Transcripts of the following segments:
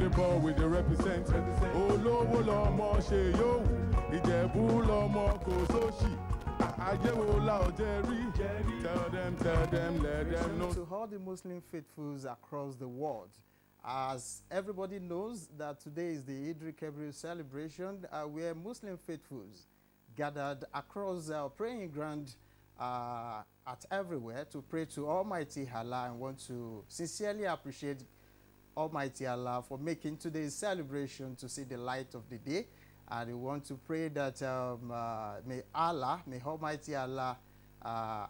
Neighbor with the represent. Olówó lọmọ ṣe yóò. Ìjẹ̀bú lọmọ kò sóṣì. Ajẹ́wòlá ọ̀jẹ̀rí. Tell them, let them know. To all the Muslim faithfuls across the world, as everybody knows that today is the Eid al-Kabir celebration, where Muslim faithfuls gathered across our praying ground at everywhere to pray to Almighty Allah, and want to sincerely appreciate Almighty Allah for making today's celebration to see the light of the day. And we want to pray that may Almighty Allah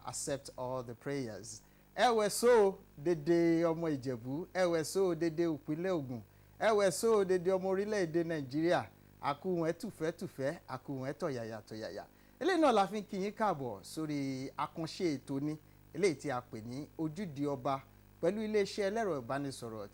accept all the prayers. Ewe so dede ọmọ Ìjẹ̀bú, ewe so dede ìpínlẹ̀ Ògùn, ewe so dede ọmọ orílẹ̀-èdè Nàìjíríà, àkúwọ̀n tùfẹ́, àkúwọ̀n tọ̀yàyà. Eléyìí náà la fi ń kí yín káàbọ̀ sórí àkànṣe ètò ní eléyìí tí a pè ní Ojúde Ọba pẹ̀lú iléeṣẹ́ ẹlẹ́rọ ìbánisọ̀rọ̀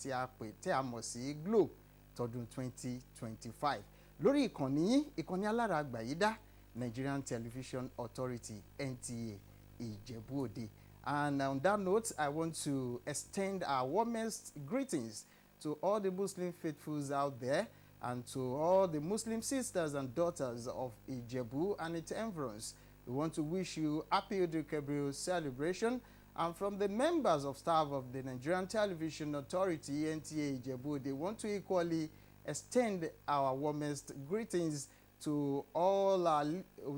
tí a mọ̀ sí Glo tọdún 2025. Lórí ìkànnì alára àgbàyídá Nigerian Television Authority NTA Ìjẹ̀bú Òde. And on that note, I want to extend our warmest greetings to all the Muslim faithfuls out there, and to all the Muslim sisters and daughters of Ìjẹ̀bú and its environs. We want to wish you happy Eid al-Kabir celebration. And from the members of staff of the Nigerian Television Authority NTA Ìjẹ̀bú, they want to equally extend our warmest greetings to all our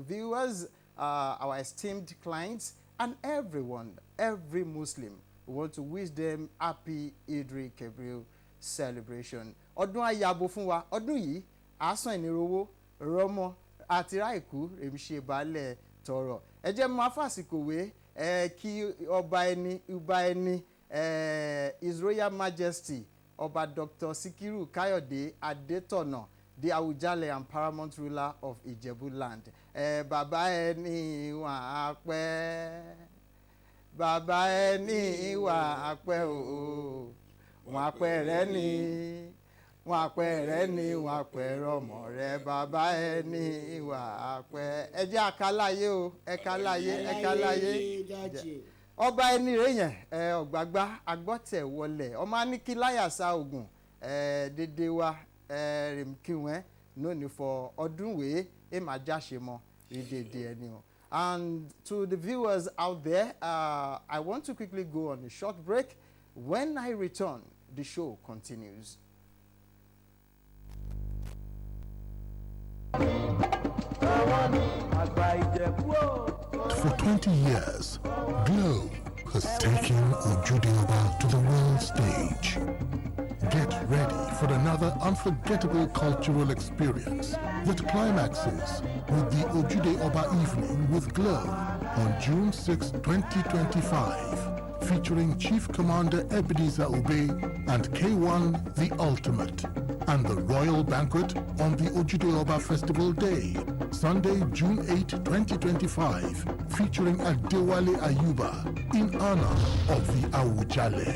viewers, our esteemed clients, and everyone, every Muslim. We want to wish them happy Eid al-Kabir celebration. Ọdún ayabo fún wa, ọdún yìí, àsán ìnirowó, rọmọ, àti ráìkú, rèmíṣe baálẹ̀ tọrọ. Ẹ jẹ́ máa fàsìkò wé kí ọba ẹni, His Royal Majesty, Ọba Dr. Sikiru Kayode Adetona, the Awujale and paramount ruler of Ìjẹ̀bú land. Bàbá ẹni wà á pẹ́, bàbá ẹni wà á pẹ́ o, wọ́n á pẹ́ rẹ ni, wọ́n á pẹ́ rẹ ni, wọ́n á pẹ́ rọmọ rẹ, bàbá ẹni wà á pẹ́. Ẹ jẹ́ àkàláyé o, ẹ̀kàláyé. Ọba ẹni rẹ̀ yẹn ọ̀gbàgbà agbọ́tẹ̀ wọlé ọmọ aníkí láyàsá Ògùn dédé wa rèmkíwẹ́ nóní fọ ọdún wèé èmà jáṣe mọ́ ìdèdè ẹni o. And to the viewers out there, I want to quickly go on a short break. When I return, the show continues. For 20 years, Glo has taken Ojude Oba to the world stage. Get ready for another unforgettable cultural experience that climaxes with the Ojude Oba evening with Glo on June 6, 2025, featuring Chief Commander Ebenezer Obey and K1 The Ultimate, and the Royal Banquet on the Ojude Oba Festival Day, Sunday, June 8, 2025, featuring Adewale Ayuba in honor of the Awujale.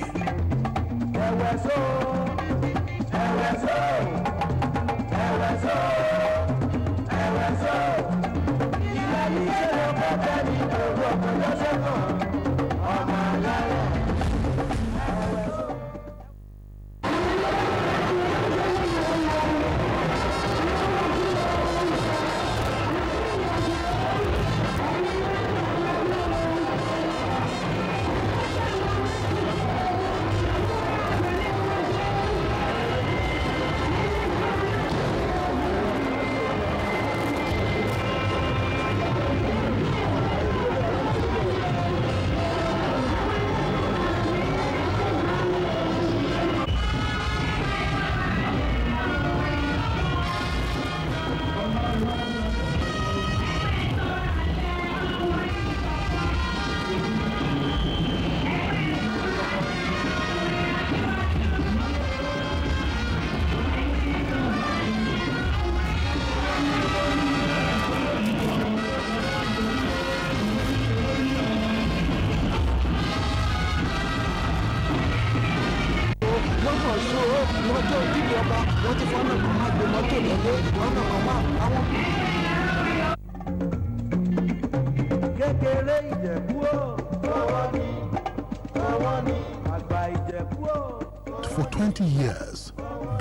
For 20 years,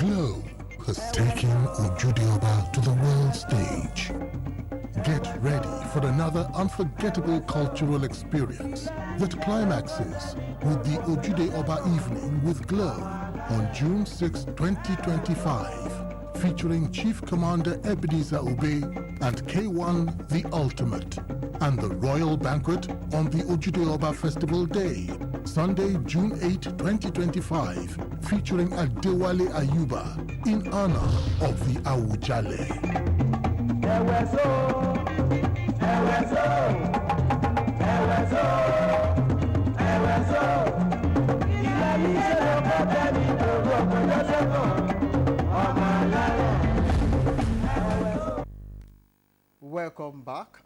Glow has taken Ojude Oba to the world stage. Get ready for another unforgettable cultural experience that climaxes with the Ojude Oba Evening with Glow on June 6, 2025, featuring Chief Commander Ebenezer Obey and K1 The Ultimate, and the Royal Banquet on the Ojude Oba Festival Day, Sunday, June 8, 2025, featuring Adewale Ayuba in honor of the Awujale. Welcome back.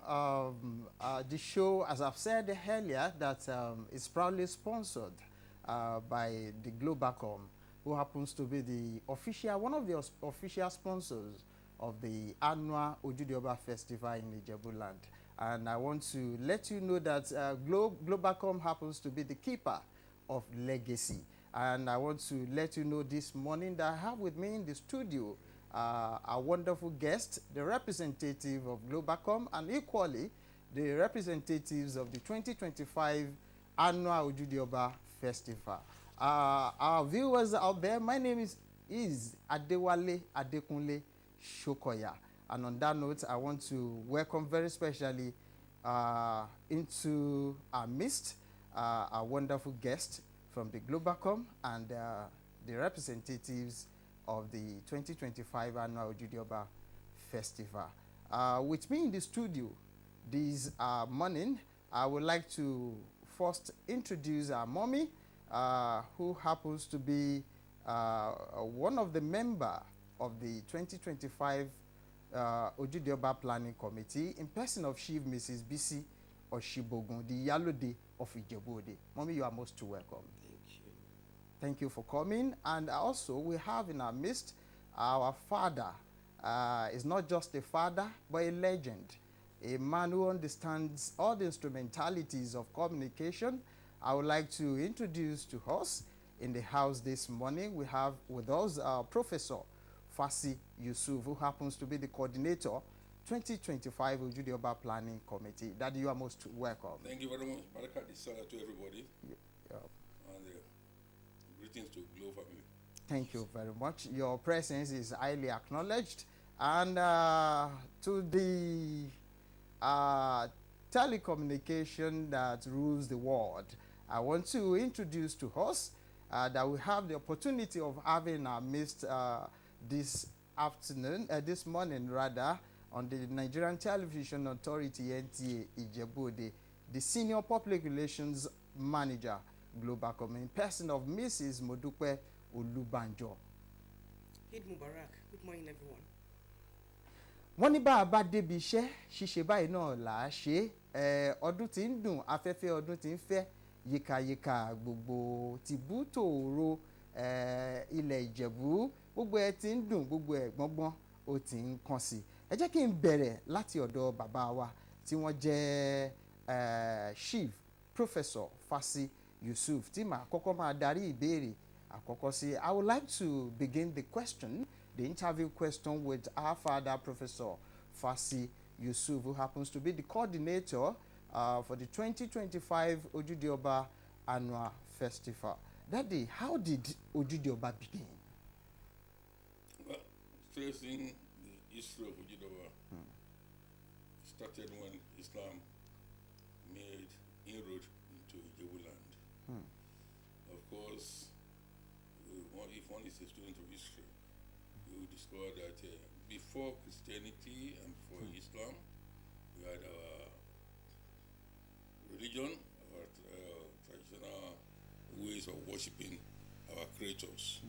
The show, as I've said earlier, that is proudly sponsored by the Globacom, who happens to be the official, one of the official sponsors of the annual Ojude Oba Festival in Ijebuland. And I want to let you know that Globacom happens to be the keeper of legacy. And I want to let you know this morning that I have with me in the studio a wonderful guest, the representative of Globacom, and equally the representatives of the 2025 annual Ojude Oba Festival. Our viewers out there, my name is Adewale Adekunle Shokoya. And on that note, I want to welcome very specially into our midst a wonderful guest from the Globacom and the representatives of the 2025 annual Ojude Oba Festival. With me in the studio this morning, I would like to first introduce our mommy, who happens to be one of the members of the 2025 Ojude Oba Planning Committee, in person of Chief Mrs. Bisi Oshibogun, the Yalode of Ijebu-Ode. Mommy, you are most welcome. Thank you for coming. And also, we have in our midst our father. Is not just a father, but a legend. A man who understands all the instrumentalities of communication. I would like to introduce to us in the house this morning, we have with us Professor Fasi Yusuf, who happens to be the coordinator, 2025 Ojude Oba Planning Committee. Daddy, you are most welcome. Thank you very much. Baraka Disala to everybody. Yeah. And greetings to Glow family. Thank you very much. Your presence is highly acknowledged. And to the telecommunication that rules the world, I want to introduce to us that we have the opportunity of having our midst this afternoon, this morning rather, on the Nigerian Television Authority, NTA Ijebu-Ode, the Senior Public Relations Manager, Globacom, in person of Mrs. Modupe Olubanjo. Eid Mubarak. Good morning, everyone. Wọ́n ní bá a bá débi iṣẹ́ ṣíṣe báyìí náà là á ṣe ọdún tí ń dùn afẹ́fẹ́ ọdún tí ń fẹ́ yíkayíka gbogbo tìbú tòòró ilẹ̀ Ìjẹ̀bú gbogbo ẹ ti ń dùn gbogbo ẹ gbọ́ngbọ́n ó ti ń kàn sí. Ẹ jẹ́ kí n bẹ̀rẹ̀ láti ọ̀dọ̀ bàbá wa tí wọ́n jẹ́ Chief Professor Fasi Yusuf tí màá kọ́kọ́ máa darí ìbéèrè àkọ́kọ́ sí. I would like to begin the interview question with our father, Professor Fasi Yusuf, who happens to be the coordinator for the 2025 Ojude Oba Annual Festival. Daddy, how did Ojude Oba begin? Well, tracing the history of Ojude Oba started when Islam made inroad into Ijebu land. Of course, if one is a student of history, you will discover that before Christianity and before Islam, we had our religion, our traditional ways of worshipping our creators.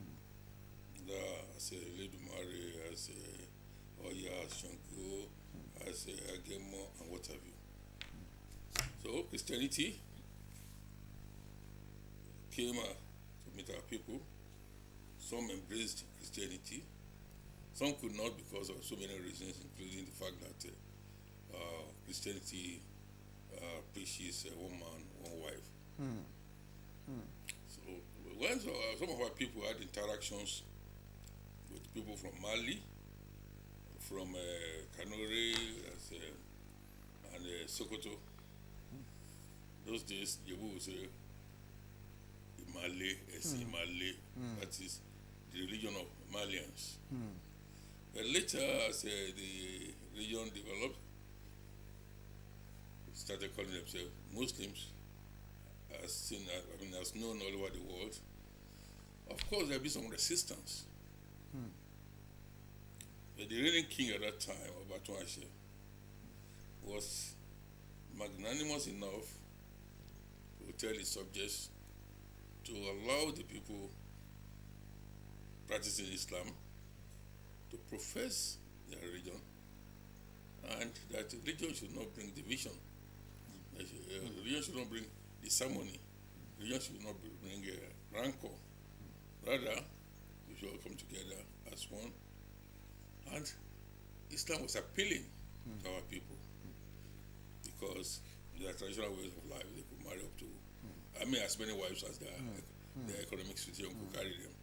As a Ledumare, as a Oya, as Shango, as a Agemo, and what have you. So Christianity came to meet our people. Some embraced Christianity. Some could not because of so many reasons, including the fact that Christianity preaches one man, one wife. So when some of our people had interactions people from Mali, from Kanore, and Sokoto. Those days, Jebu would say Malay, Malay, that is the religion of Malians. But later, as the region developed, started calling themselves Muslims, as known all over the world. Of course, there'll be some resistance. But the reigning king at that time, Obatuashe, was magnanimous enough to tell his subjects to allow the people practicing Islam to profess their religion, and that religion should not bring division. Religion should not bring disharmony. Religion should not bring rancor. Rather, we should all come together as one. And Islam was appealing to our people because their traditional ways of life, they could marry up to, as many wives as their economic situation could carry them.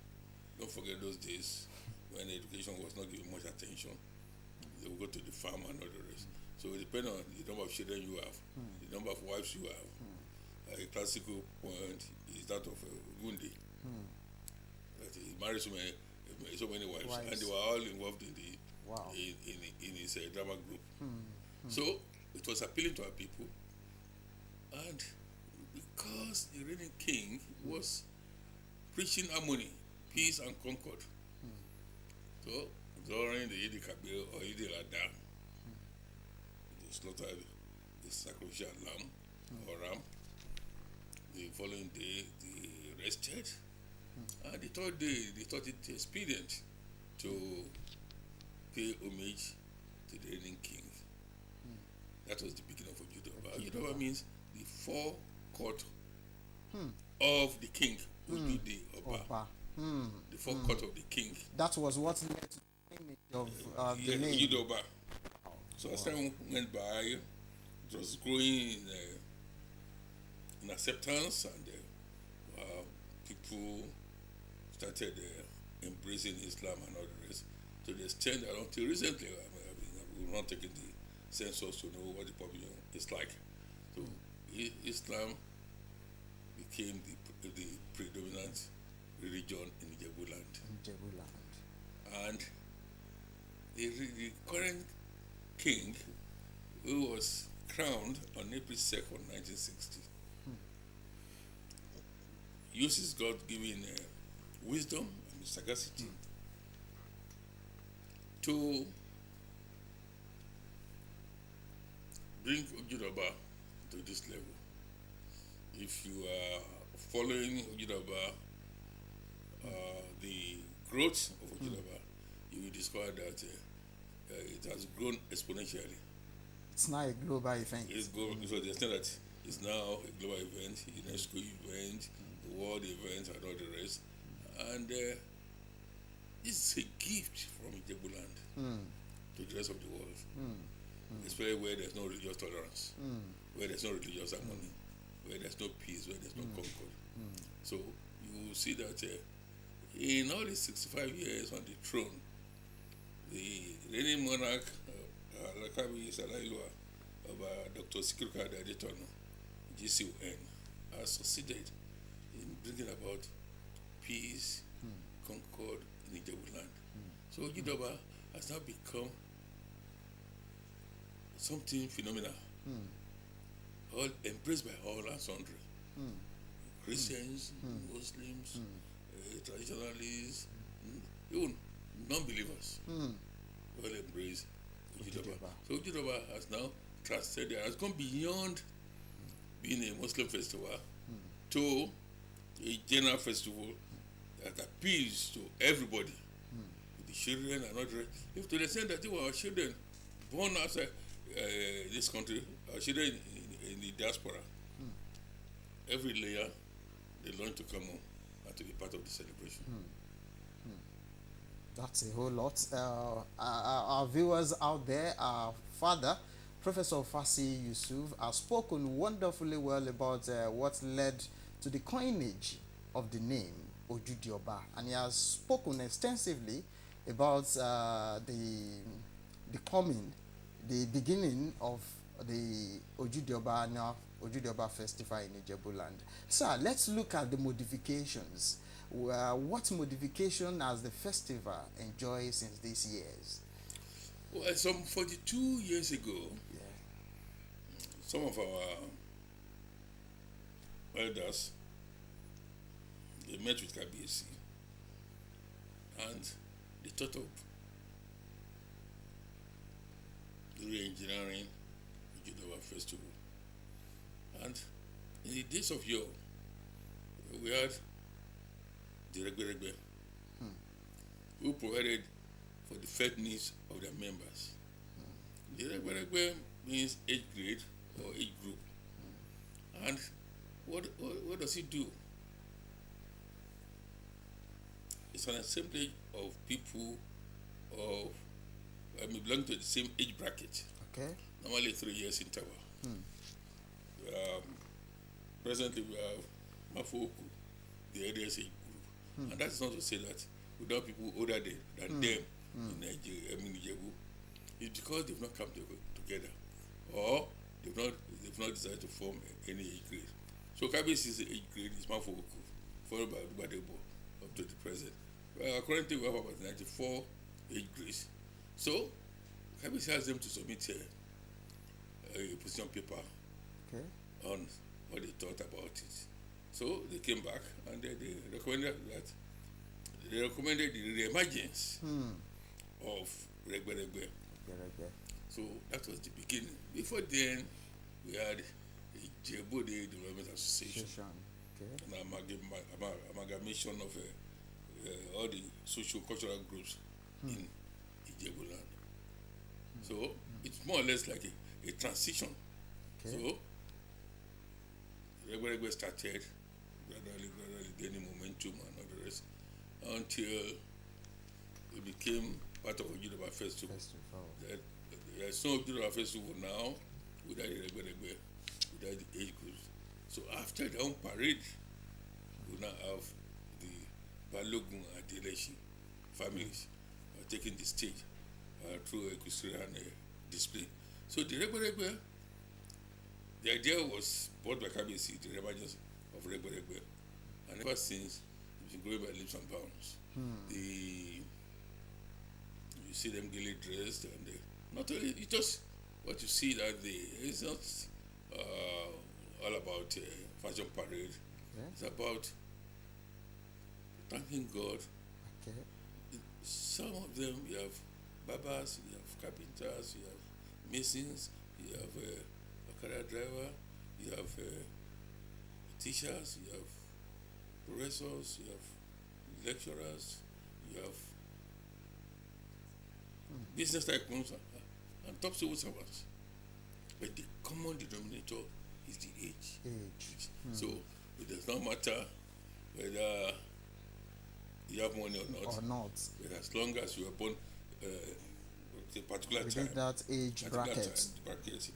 Don't forget those days when education was not given much attention. They would go to the farm and all the rest. So it depends on the number of children you have, the number of wives you have. A classical point is that of Gundi. That he married so many wives, and they were all involved in the in his drama group. So it was appealing to our people, and because the reigning king was preaching harmony, peace, and concord. So during the Eid Kabir or Eid al-Adha, they slaughtered the sacrificial lamb or ram. The following day, they rested. And the third day, they thought it expedient to pay homage to the reigning king. That was the beginning of Ojude Oba. Ojude Oba means the forecourt of the king, Ojude Oba. The forecourt of the king. That was what led to the image of the name. Ojude Oba. So as time went by, it was growing in acceptance, and people started embracing Islam and all the rest, to the extent that until recently, we've not taken the census to know what the population is like. So Islam became the predominant religion in Ijebu land. And the current king, who was crowned on April 2nd, 1960, uses God-given wisdom and sagacity to bring Ojude Oba to this level. If you are following Ojude Oba, the growth of Ojude Oba, you will discover that it has grown exponentially. It's now a global event. It's global, so the extent that it's now a global event, UNESCO event, world event, and all the rest. And it's a gift from Ijebu land to the rest of the world, especially where there's no religious tolerance, where there's no religious harmony, where there's no peace, where there's no concord. So you see that in all the 65 years on the throne, the reigning monarch, Alakabi Salailua, of Dr. Sikiruka Adetono, GCON, has succeeded in bringing about peace, concord in Ijebu land. So Ojude Oba has now become something phenomenal, all embraced by all and sundry. Christians, Muslims, traditionalists, even non-believers, all embrace Ojude Oba. So Ojude Oba has now transcended, has gone beyond being a Muslim festival to a general festival that appeals to everybody, the children and all the rest. If to the extent that they were children born outside this country, children in the diaspora, every layer they learn to come home and to be part of the celebration. That's a whole lot. Our viewers out there, our father, Professor Fasi Yusuf, has spoken wonderfully well about what led to the coinage of the name Ojude Oba, and he has spoken extensively about the beginning of the Ojude Oba Ojude Oba festival in Ijebuland. Sir, let's look at the modifications. What modification has the festival enjoyed since these years? Well, some 42 years ago, Yeah. some of our elders, they met with KBC and they thought of re-engineering Ojude Oba festival. And in the days of yore, we had the Regbe who provided for the fed needs of their members. The Regbe means age grade or age group. And what does it do? It's an assemblage of people belong to the same age bracket. Okay. Normally 3 years interval. Presently we have Mafoku, the eldest age group. And that's not to say that we don't have people older than them in Nigeria, Ijebu. It's because they've not come together, or they've not decided to form any age grade. So KBC's age grade is Mafoku, followed by Gbadebo up to the present. Currently we have about 94 age grades. So KBC has them to submit a position paper on what they thought about it. So they came back and they recommended the emergence of Regbe. So that was the beginning. Before then, we had Ijebu Development Association, an amalgamation of all the socio-cultural groups in Ijebuland. So it's more or less like a transition. So Regbe started gradually gaining momentum and all the rest until it became part of Ojude Oba Festival. There's no Ojude Oba Festival now without the Regbe, without the age groups. So after the own parade, we now have the Balogun and the Leshi families taking the stage through equestrian display. So the Regbe, the idea was brought by KBC, the emergence of Regbe, and ever since it's been growing by leaps and bounds. You see them gaily dressed, and not only it's just what you see that it's not all about fashion parade. It's about thanking God. Some of them, you have barbers, you have carpenters, you have masons, you have a car driver, you have teachers, you have professors, you have lecturers, you have business tycoons and top civil servants. But the common denominator is the age. So it does not matter whether you have money or not. But as long as you are born at a particular within time, that age bracket,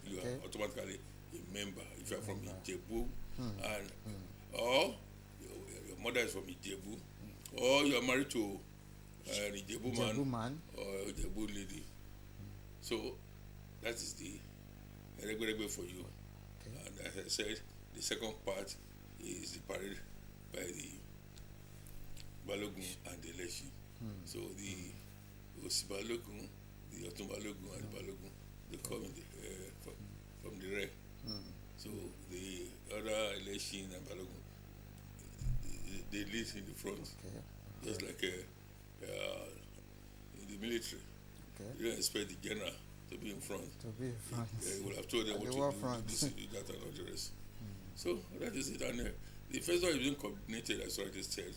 you are automatically a member. If you are from Ijebu, and or your mother is from Ijebu, or you are married to an Ijebu man or Ijebu lady. So that is the Regbe for you. And as I said, the second part is the parade by the Balogun and the Leshi. So the Osi Balogun, the Otun Balogun and the Balogun, they come in from the rear. So the other Leshi and Balogun, they lead in the front, just like in the military. You don't expect the general to be in front. You will have told them what to do, this, do that, and all the rest. So that is it. And the festival is being coordinated, as already said,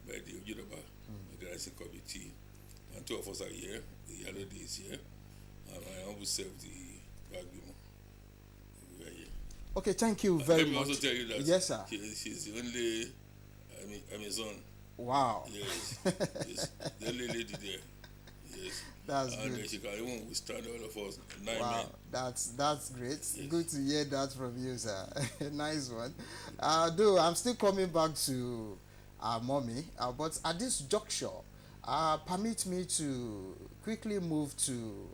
by the Ojude Oba organizing committee. And two of us are here. The Yellow Day is here. And I humble self, the Bagbimo. We are here. Okay, thank you very much. Let me also tell you that yes, sir. She's the only Amazon. Wow. Yes. Yes. The only lady there. Yes. That's and good. she can even withstand all of us. 9 Wow, men. that's great. Yes. Good to hear that from you, sir. Nice one. Though I'm still coming back to our mommy, but at this juncture, Permit me to quickly move to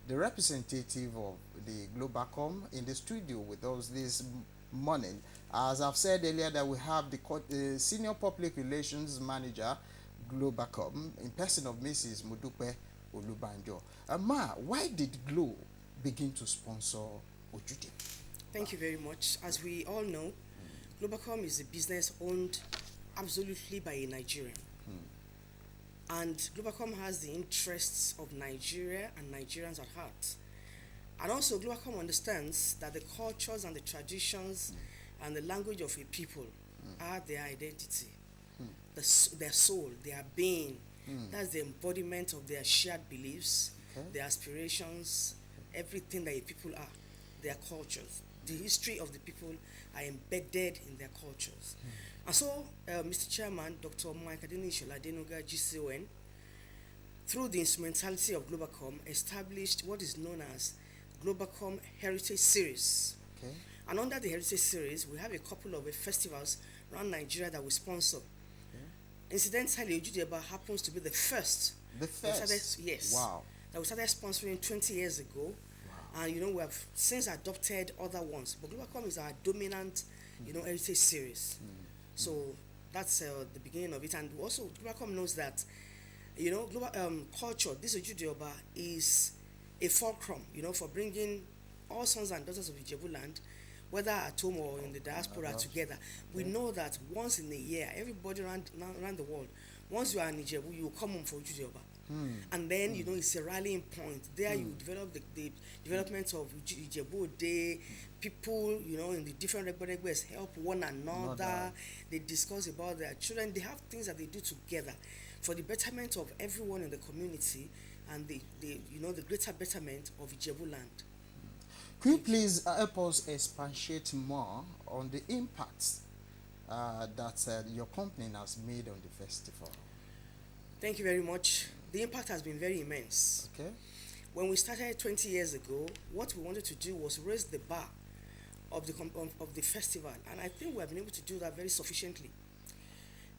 the representative of the Globacom in the studio with us this morning. As I've said earlier, that we have the Senior Public Relations Manager, Globacom, in person of Mrs. Modupe Olubanjo. Ma, why did Glo begin to sponsor Ojude? Thank you very much. As we all know, Globacom is a business owned absolutely by a Nigerian. And Globacom has the interests of Nigeria and Nigerians at heart. And also, Globacom understands that the cultures and the traditions and the language of a people are their identity, their soul, their being. That's the embodiment of their shared beliefs, their aspirations, everything that a people are, their cultures. The history of the people are embedded in their cultures. And so, Mr. Chairman, Dr. Mike Adenishola Adenuga, GCON, through the instrumentality of Globacom, established what is known as Globacom Heritage Series. And under the Heritage Series, we have a couple of festivals around Nigeria that we sponsor. Incidentally, Ojude Oba happens to be the first. The first? Yes. Wow. That we started sponsoring 20 years ago. Wow. And, you know, we have since adopted other ones. But Globacom is our dominant, you know, Heritage Series. So that's the beginning of it. And also, Globacom knows that, you know, culture, this Ojude Oba is a fulcrum, you know, for bringing all sons and daughters of Ijebu land, whether at home or in the diaspora, together. We know that once in a year, everybody around the world, once you are in Ijebu, you will come home for Ojude Oba. And then, you know, it's a rallying point. There you develop the development of Ijebu Day. People, you know, in the different regbes help one another. They discuss about their children. They have things that they do together for the betterment of everyone in the community and the you know, the greater betterment of Ijebu land. Could you please help us expatiate more on the impact that your company has made on the festival? Thank you very much. The impact has been very immense. When we started 20 years ago, what we wanted to do was raise the bar of the festival, and I think we have been able to do that very sufficiently.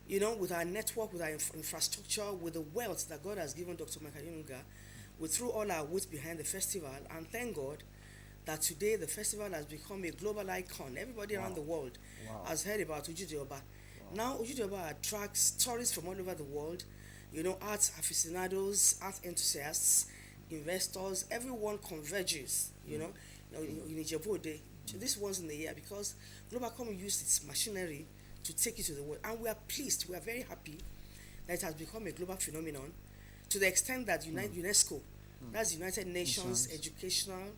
You know, with our network, with our infrastructure, with the wealth that God has given Dr. Makayinuga, we threw all our weight behind the festival, and thank God that today the festival has become a global icon. Everybody around the world has heard about Ojude Oba. Now Ojude Oba attracts tourists from all over the world, you know, art aficionados, art enthusiasts, investors, everyone converges, you know, in Ijebu Day. This once in a year, because Globacom used its machinery to take it to the world. And we are pleased, we are very happy that it has become a global phenomenon to the extent that UNESCO, that's the United Nations Educational,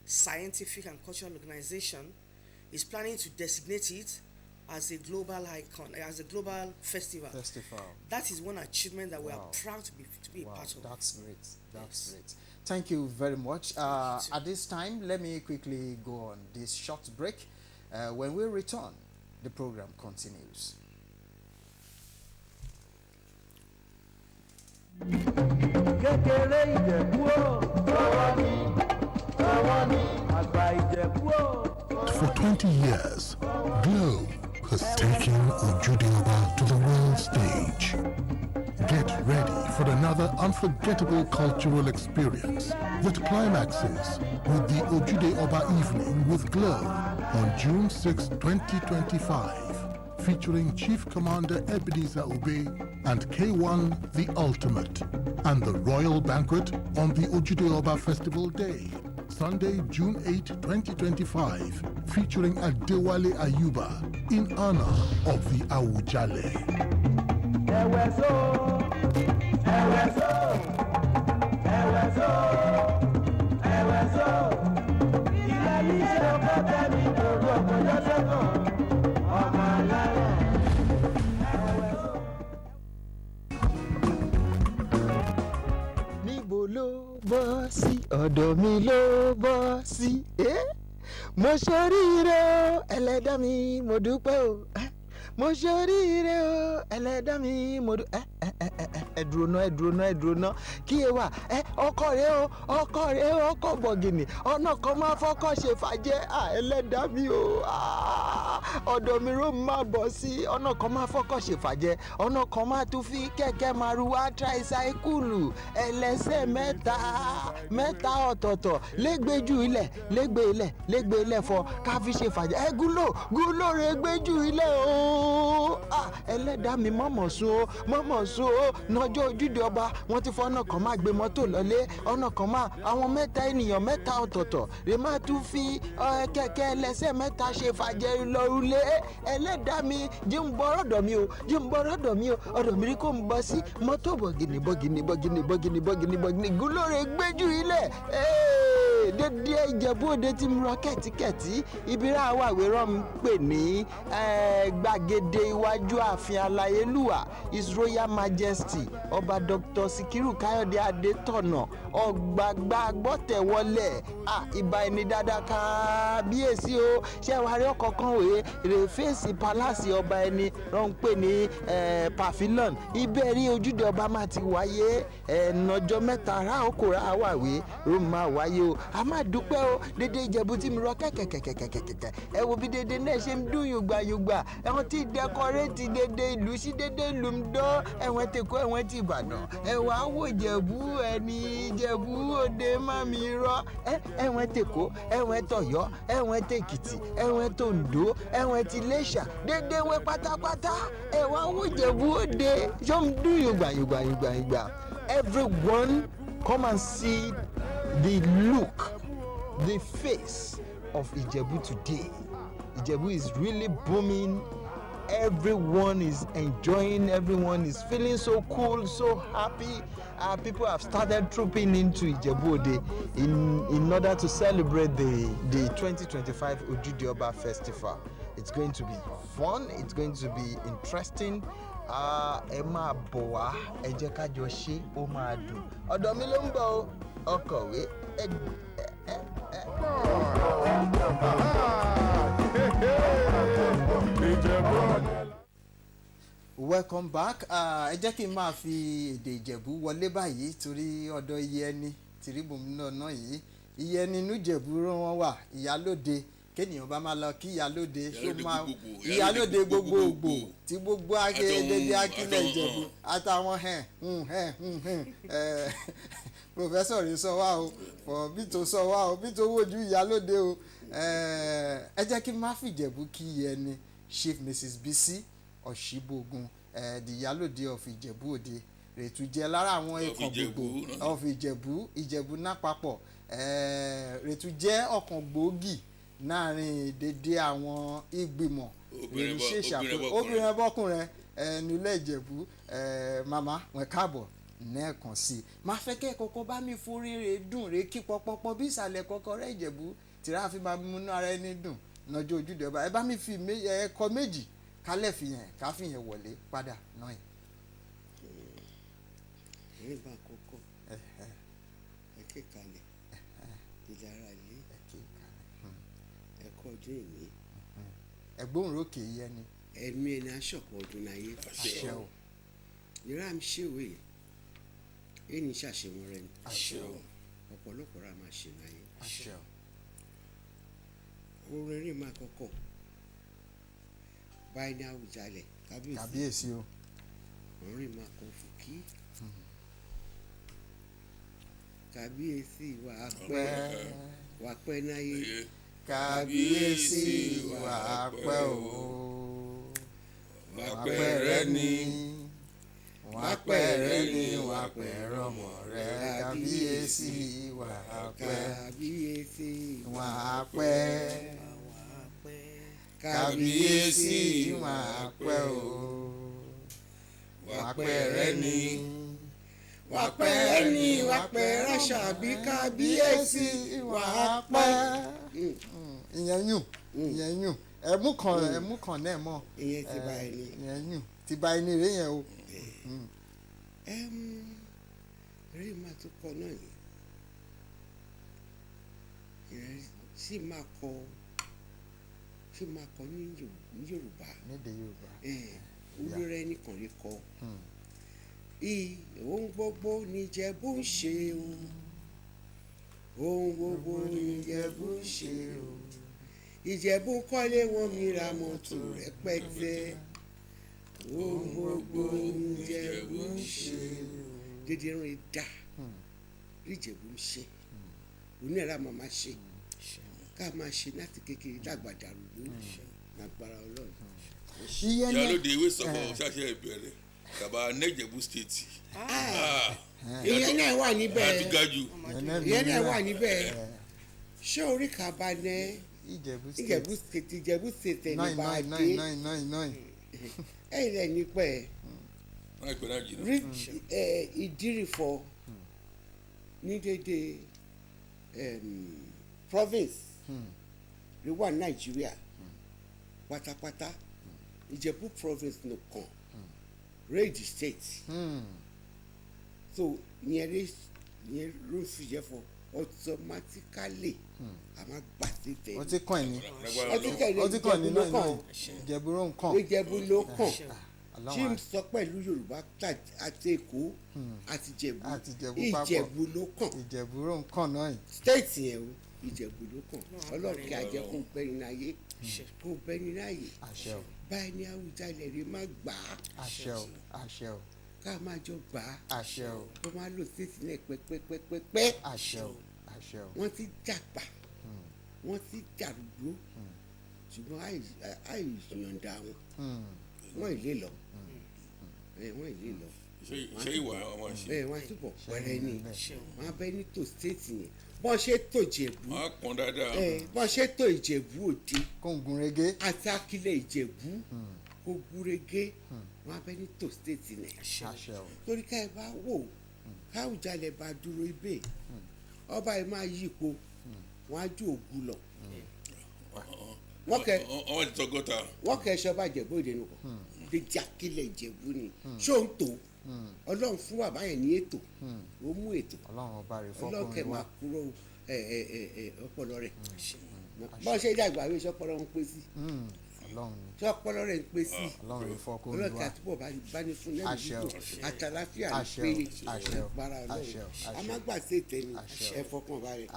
Scientific and Cultural Organization, is planning to designate it as a global icon, as a global festival. That is one achievement that we are proud to be a part of. That's great. That's great. Thank you very much. At this time, let me quickly go on this short break. When we return, the program continues. For 20 years, Glo has taken Ojude Oba to the world stage. Get ready for another unforgettable cultural experience that climaxes with the Ojude Oba Evening with Glo on June 6, 2025, featuring Chief Commander Ebenezer Obey and K1 The Ultimate, and the Royal Banquet on the Ojude Oba Festival Day, Sunday, June 8, 2025, featuring Adewale Ayuba in honor of the Awujale. Níbo ló bọ́ sí, ọ̀dọ̀ mi ló bọ́ sí, mo ṣoríire o ẹlẹ́dàá mi mo dúpẹ́ o, mo ṣoríire o ẹlẹ́dàá mi mo dúpẹ́. ẹ dúró ná kí ẹ wà ọkọ rẹ o ọkọ bọ̀gìnì ọ̀nà kan máa fọ́kọ́ ṣe fàjẹ́ ẹlẹ́dàá mi o ọ̀dọ̀ mi ló máa bọ̀ sí ọ̀nà kan máa fọ́kọ́ ṣe fàjẹ́ ọ̀nà kan máa tún fi kẹ̀kẹ́ márúwá tíráísáíkùlù ẹlẹ́sẹ̀ mẹ́ta ọ̀tọ̀ọ̀tọ̀ lẹ́gbẹ́jú ilẹ̀ fọ ká fi ṣe fàjẹ́ gúlò rẹ̀ gbẹ́jú ilẹ̀ o ẹlẹ́dàá mi mọ̀mọ̀ sún o nọjọ́ ojúde ọba wọ́n ti fọ́nà kan máa gbé mọ́tò lọ́lé ọ̀nà kan máa àwọn ènìyàn mẹ́ta ọ̀tọ̀ọ̀tọ̀ rẹ̀ máa tún fi kẹ̀kẹ́ ẹlẹ́sẹ̀ mẹ́ta ṣe fàjẹ́ lọ́rùlé ẹlẹ́dàá mi jẹ́ ń bọ́ ọ̀dọ̀ mi o ọ̀dọ̀ mi rí kó ń bọ́ sí mọ́tò bọ̀gìnì gúlóore gbẹ́jú ilẹ̀ dédé Ìjẹ̀bú Òde tí mo rọ kẹ̀tíkẹ̀tí ibira wà wérọ́ ń pè ní gbàgede iwájú ààfin aláyélúwà His Royal Majesty ọba Dr. Sikiru Káyọ̀dé Adétọ̀nà ọ̀gbàgbà gbọ́tẹ̀wọlẹ̀ ìbà ẹni dáadáa kábíyèsí o ṣé wàá rí ọkọ̀ kan òye rèfèsì palace ọba ẹni rọ ń pè ní pavilion ibẹ̀ rí Ojúde Ọba máa ti wáyé ẹ̀nàjọ́ mẹ́ta ráòkòrá wàwé ló máa wáyé o a máa dúpẹ́ o dédé Ìjẹ̀bú tí mi rọ kẹ̀kẹ̀kẹ̀kẹ̀kẹ̀kẹ̀ ẹ wo bí dédé náà ṣe ń dún yùgbàyùgbà ẹ̀wọ̀n tí dẹkọrẹ́tì dédé ìlú sí dédé ìlú ń dán ẹ̀wọ̀n tèkó ẹ̀wọ̀n tí Ìbàdàn ẹ̀wọ̀n àwọ̀ Ìjẹ̀bú ẹni Ìjẹ̀bú Òde má mi rọ ẹ̀wọ̀n tèkó ẹ̀wọ̀n tọ̀yọ́ ẹ̀wọ̀n tèkìtì ẹ̀wọ̀n tòǹdó ẹ̀wọ̀n ti Iléṣà dédé wọn pátápátá ẹ̀wọ̀n àwọ̀ Ìjẹ̀bú Òde ṣó ń dún yùgbàyùgbà. Everyone come and see the look, the face of Ijebu today. Ijebu is really booming. Everyone is enjoying. Everyone is feeling so cool, so happy. People have started trooping into Ijebu Ode in order to celebrate the 2025 Ojude Oba Festival. It's going to be fun. It's going to be interesting. Ẹ máa bọ̀ wá ẹ jẹ́ ká jọ ṣe ó máa dùn ọ̀dọ̀ mi ló ń bọ̀ ọkọ̀wé Welcome back. Ẹ jẹ́ kí n máa fi èdè Ìjẹ̀bú wọlé báyìí torí ọ̀dọ̀ Iyẹni tìrìbùn náà yìí Iyẹni inú Ìjẹ̀bú rán wọn wà Ìyálóde kéèyàn bá máa lọ kí Ìyálóde ṣó máa Ìyálóde gbogbogbò tí gbogbo akéèdèdè akílẹ̀ Ìjẹ̀bú àtàwọn pòfẹ́sọ̀ rẹ̀ sọ wá o fọ̀ bí tó sọ wá o bí tó wojú Ìyálóde o ẹ jẹ́ kí n má fìjẹ̀bú kí Iyẹni Chief Mrs. Bisi Ọ̀ṣíbógun the Ìyálóde of Ìjẹ̀bú Òde rètú jẹ́ lára àwọn ikọ̀ gbogbo of Ìjẹ̀bú nápapọ̀ rètú jẹ́ ọ̀kan gbòógì láàrin dédé àwọn ìgbìmọ̀ obìnrin ẹbọkùnrin nílẹ̀ Ìjẹ̀bú màmá wọn káàbọ̀ lẹ́ẹ̀kan sí i máa fẹ́ kẹ́ kọ́kọ́ bá mi forí rẹ̀ dùn rẹ̀ kí pọpọpọ bí ìsàlẹ̀ kọ́kọ́ rẹ̀ Ìjẹ̀bú tìrá fi máa múnú ara ẹni dùn lọ́jọ́ Ojúde Ọba ẹ bá mi fi ẹ̀kọ́ méjì kálẹ̀ fi yẹn ká fi yẹn wọlé padà náà yẹn. nígbà àkọ́kọ́ ẹ̀kẹ́ kalẹ̀ ìdára ilé ẹ̀kọ́ ọjọ́ ìní. ẹ̀gbọ́n rókè yẹn ni. ẹ̀mí ẹni aṣọ̀pọ̀ ọdún ayé. àṣẹ o. ìrà mi ṣèwé ẹni ṣàṣewọ́n rẹ ni. àṣẹ o. ọ̀pọ̀lọpọ̀ ra máa ṣe láyé. àṣẹ o. orin eré máa kọ́kọ́ báyìí ní Àwùjalẹ̀ kábíyèsí o. orin máa kọ́ fún kí. kábíyèsí wà á pẹ́ náyé. kábíyèsí wà á pẹ́ o. wà á pẹ́ rẹ ni. wà á pẹ́ rẹ ni wà á pẹ́ rọmọ rẹ. kábíyèsí wà á pẹ́. kábíyèsí wà á pẹ́. kábíyèsí wà á pẹ́ o. wà á pẹ́ rẹ ni. wà á pẹ́ rẹ ni wà á pẹ́ rẹ ṣàbí kábíyèsí wà á pẹ́. ìyẹn yùn ẹmú kan náà mọ ìyẹn ti bá ẹni. ìyẹn yùn ti bá ẹni rẹ yẹn o. eré máa tún kọ náà yìí ìrẹsì sì máa kọ ní Yorùbá nídìí Yorùbá. olórí ẹnìkan lè kọ ohun gbogbo níjẹ̀bú ń ṣe o ohun gbogbo níjẹ̀bú ń ṣe o ìjẹ̀bú kọ́lé wọn mìíràn mọ́tò rẹpẹtẹ ohun gbogbo níjẹ̀bú ń ṣe o dédé rìn dá ìjẹ̀bú ń ṣe onírà máa ṣe ká máa ṣe láti kékeré dàgbà dàrúgbó lágbára Ọlọ́run. ìyálòde ìwé sọ̀kọ̀ ṣàṣẹ ìbẹ̀rẹ̀ bàbá nẹ́jẹ̀bú state. ìyẹn náà wà níbẹ̀ àtúgájú. ìyẹn náà wà níbẹ̀ ṣé orí kaba ní Ìjẹ̀bú state ní bá dé ẹ̀yìn rẹ̀ nípẹ̀ ìdírìfọ̀ ní dédé province ló wà Nàìjíríà pátápátá Ìjẹ̀bú province nìkan rage state so yẹn ló fi jẹ́ fọ automatically a máa gbà sí tẹ̀. ó ti kàn ní ló kàn Ìjẹ̀bú ló kàn. Ìjẹ̀bú ló kàn jim sọ pẹ̀lú Yorùbá àti Èkó àti Ìjẹ̀bú ló kàn. Ìjẹ̀bú ló kàn náà. state yẹn o Ìjẹ̀bú ló kàn ọlọ́ọ̀kẹ́ àjẹkùn bẹ́ẹ̀ ní ayé kó bẹ́ẹ̀ ní ayé báyìí ní Àwùjalẹ̀ rí má gbà á ká máa jọ gbà á kó máa lò sí ìsìnlẹ̀ pẹ́pẹ́pẹ́pẹ́ wọ́n ti dàgbà wọ́n ti dàrúgbó ṣùgbọ́n àìyànda wọ́n ìlé lọ wọ́n ìlé lọ ṣé ìwà wọn ṣe. wọ́n túbọ̀ pẹ̀rẹ́ ni wọ́n abẹ́ ní tó stéètì yẹn bọ́n ṣe tó Ìjẹ̀bú wọ́n á pọn dáadáa. bọ́n ṣe tó Ìjẹ̀bú Òde kó gúnrégé àti Akílẹ̀ Ìjẹ̀bú kó gúnrégé wọ́n abẹ́ ní tó stéètì yẹn torí ká ẹ bá wò káwùjalẹ̀ bá dúró ibẹ̀ ọba yìí máa yí ipò wọ́n á ju Ògùn lọ wọ́n kẹ́ ṣọba Ìjẹ̀bú Òde nù kọ́ déjì Akílẹ̀ Ìjẹ̀bú ni ṣó ń tò Ọlọ́run fún bàbá yẹn ní ètò ó mú ètò Ọlọ́run kẹ́ máa kúrò ọpọlọ rẹ̀ bọ́n ṣe dàgbà wí ṣọpọlọ ń pè sí ṣọpọlọ rẹ̀ ń pè sí Ọlọ́run kẹ́ àtúbọ̀ bá ní fún lẹ́nu dídùn àtàláfíà ní péré agbára Ọlọ́run a má gbà sí ìtẹ́ni ẹ fọkàn balẹ̀.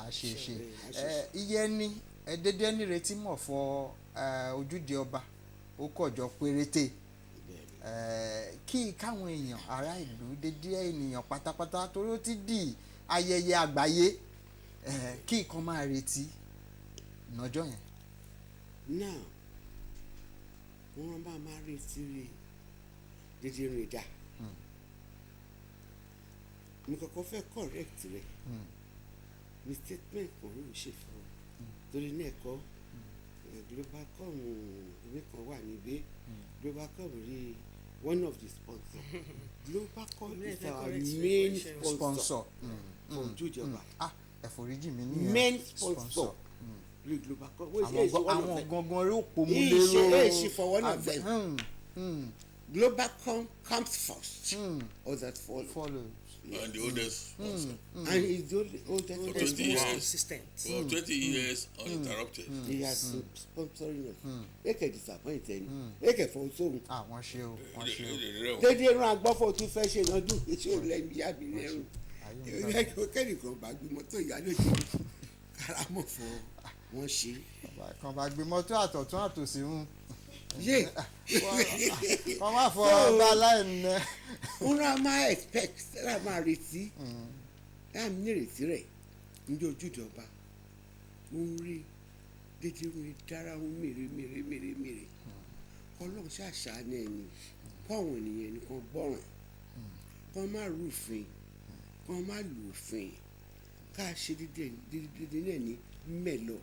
iye ni dédé nírètí mọ̀ fọ Ojúde Ọba ó kọjọ péréte kí káwọn èèyàn ará ìlú dédé ènìyàn pátápátá torí ó ti di ayẹyẹ àgbáyé kí nǹkan máa retí lọ́jọ́ yẹn. náà wọ́n máa retí rẹ̀ dédé rẹ̀ dá mo kọ́kọ́ fẹ́ correct rẹ̀ mi statement kan ló ṣe fún ọ torí ní ẹ̀kọ́ Globacom ìwé kan wà níbẹ̀ Globacom rí one of the sponsors Globacom is our main sponsor for Ojúde Ọba ẹ̀fọ́ríjì mi ní main sponsor rí Globacom àwọn gangan ló pò mú lérò èsì for one of them Globacom comes first others follow. And the oldest sponsor. And he's the oldest for 20 years. Consistent. For 20 years uninterrupted. He has been sponsoring us. They can disappoint any. They can fall so. Wọ́n ṣe o. Dédé rán agbọ́fọ̀ tún fẹ́ ṣe lọ́dún iṣẹ́ òun lẹ́nu yá mi lẹ́rù. Kẹ́nìkan bá gbé mọ́tò ìyálòjì karamọ̀ fọ́ wọ́n ṣe. Kan bá gbé mọ́tò àtọ̀tún àtòsí ń. Yé. Wọ́n máa fọ ọba aláìní. Wọ́n rán máa expect rán máa retí láàmì ní ìrètí rẹ̀ ní Ojúde Ọba ń rí dédé ń dára ń mèrè Ọlọ́run ṣàṣàánú ẹni kọ́wọn ènìyàn nìkan gbọ́ràn kọ́ má rúfin kọ́ má lùfin ká ṣe dídé náà ní mẹ́lọ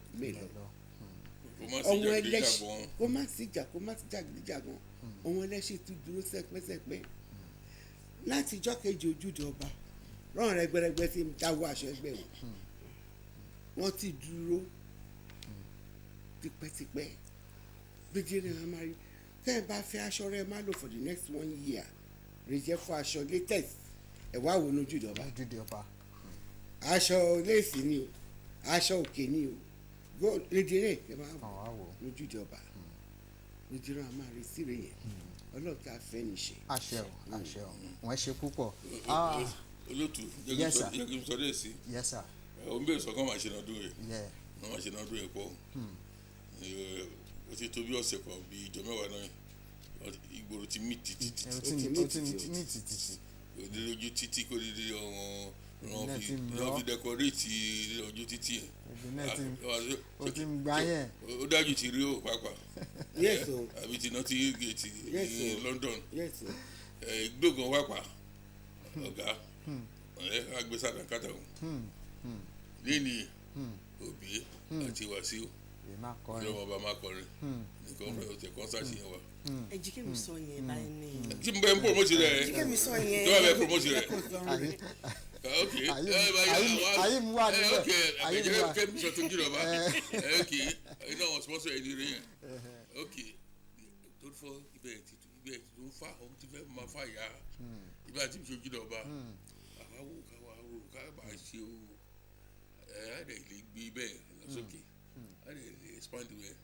ọmọ ẹlẹ́ṣin kó má sí jàgídíjàgan ọmọ ẹlẹ́ṣin tún dúró sẹ́pẹ́sẹ́pẹ́ láti ijọ́ kejì Ojúde Ọba rán rẹgbẹrẹgbẹ tí ń dáwọ́ aṣọ ẹgbẹ́ wọn ti dúró tipẹ́tipẹ́ gbèdé náà máa rí tẹ́ ẹ bá fẹ́ aṣọ rẹ má lò for the next 1 year rè jẹ́ fún aṣọ latest ẹ̀ wá wò ní Ojúde Ọba aṣọ léèsì ni o aṣọ òkè ni o gbèdé rẹ̀ ẹ máa wò ní Ojúde Ọba gbèdé náà máa rí sí rẹ̀ yẹn ọlọ́run tá a fẹ́ ní ṣe. àṣẹ o àṣẹ o wọ́n ṣe púpọ̀. olótú Yes, sir. jẹ́ kí n sọ dé sí Yes sir. òun bẹ̀rẹ̀ sọ kán máa ṣe náà dún rẹ̀ Yeah. náà máa ṣe náà dún rẹ̀ pọ̀ ó ti tó bí ọ̀sẹ̀ kan bí ìjọ mẹ́wàá náà ìgboro ti mí títí ó ti ní títì. òde lójú títí kó dídí Ìbílẹ̀ ti ń wọn lọ. fi dẹkọréètì ojú títí yẹn ìbílẹ̀ ó ti ń gbá yẹn. ó dájú ti rí o pàápàá yes o àbí ti náà ti gèètì Yes, ní sir. London yes o gbógun wápà ọ̀gá agbésàdà kàtà o lẹ́ni òbí àti Wàsíù ìmá ní kọrin. ọmọ ọba máa kọrin nìkan fẹ́ ọ̀tẹ̀ kọ́nsáàtì yẹn wà. ẹ jí kí mi sọ yẹn báyìí ni. tí mo bẹ ń promote rẹ jí kí mi sọ yẹn. tó wà bẹ promote rẹ ok ayé mu wà níbẹ̀. ok àgbẹ̀jẹ̀ kẹ́mi sọ tó jìnnà bá ok iná wọn sponsor ẹni rẹ yẹn ok tó fọ ibẹ̀ tó ń fa ohun tí fẹ́ máa fa ìyá ibẹ̀ àti ìṣojú náà bá àwa wò ká bá ṣe o àdè lè gbé bẹ́ẹ̀ lọ́sọ̀kè àdè lè expand bẹ́ẹ̀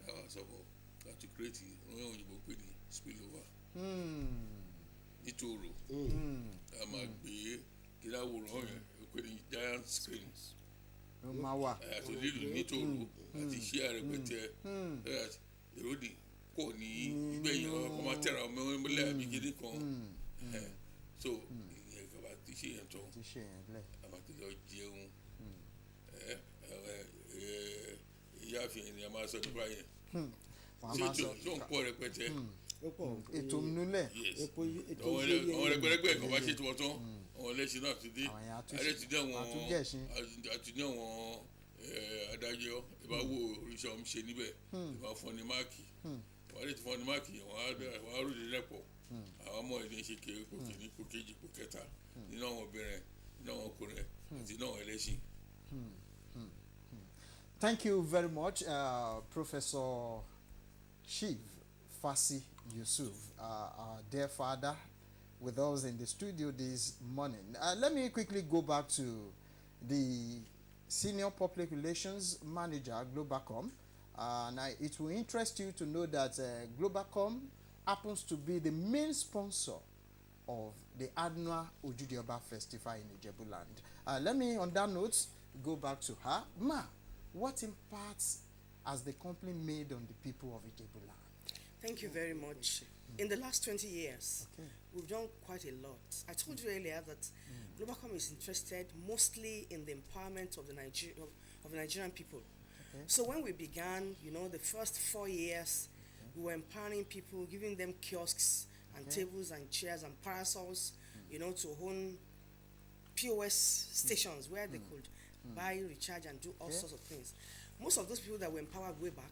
táwa sọ̀kọ̀ láti create wọ́n òyìnbó pè ní spillover nítorò a máa gbé kíláwòrán yẹn pè ní giant screen ló máa wà. àti lílù nítorò àti iṣẹ́ àrẹ̀pẹ̀tẹ̀ ìròdì kò ní ìgbẹ̀yìn ọkọ̀ máa tẹ̀ra ọmọ ẹgbẹ́lẹ́ àbí gidi kan so ìyẹn kaba ti ṣe yẹn tán ti ṣe yẹn lẹ. a máa ti lọ jẹun ìyáàfin ni a máa sọ nípa yẹn wọ́n á máa sọ tó ń pọ̀ rẹpẹtẹ ó pọ̀ ètò múlẹ̀. yes ètò àwọn rẹgbẹrẹgbẹ kan bá ṣètò wọn tán àwọn ẹlẹ́sìn náà ti dé Àwọn yẹn á tún àti ní àwọn àtúnjẹ̀sìn. àti ní àwọn adájọ́ ìbá wo oríṣi ọ̀hún ṣe níbẹ̀ ìbá fún ní máàkì wọ́n lè ti fún ní máàkì yẹn wọ́n á ròde lẹ́pọ̀ àwọn ọmọ ìdí ń ṣe kéré kó kìíní kó kejì kó kẹta nínú àwọn obìnrin nínú àwọn ọkùnrin àti nínú àwọn ẹlẹ́sìn. Thank you very much, Professor Chief Fasi Yusuf, our dear father, with us in the studio this morning. Let me quickly go back to the Senior Public Relations Manager, Globacom. And it will interest you to know that Globacom happens to be the main sponsor of the annual Ojude Oba Festival in Ijebuland. Let me, on that note, go back to her. Ma, what impacts has the company made on the people of Ijebuland? Thank you very much. In the last 20 years, we've done quite a lot. I told you earlier that Globacom is interested mostly in the empowerment of the Nigerian people. So when we began, the first 4 years, we were empowering people, giving them kiosks and tables and chairs and parasols, to own POS stations where they could buy, recharge, and do all sorts of things. Most of those people that were empowered way back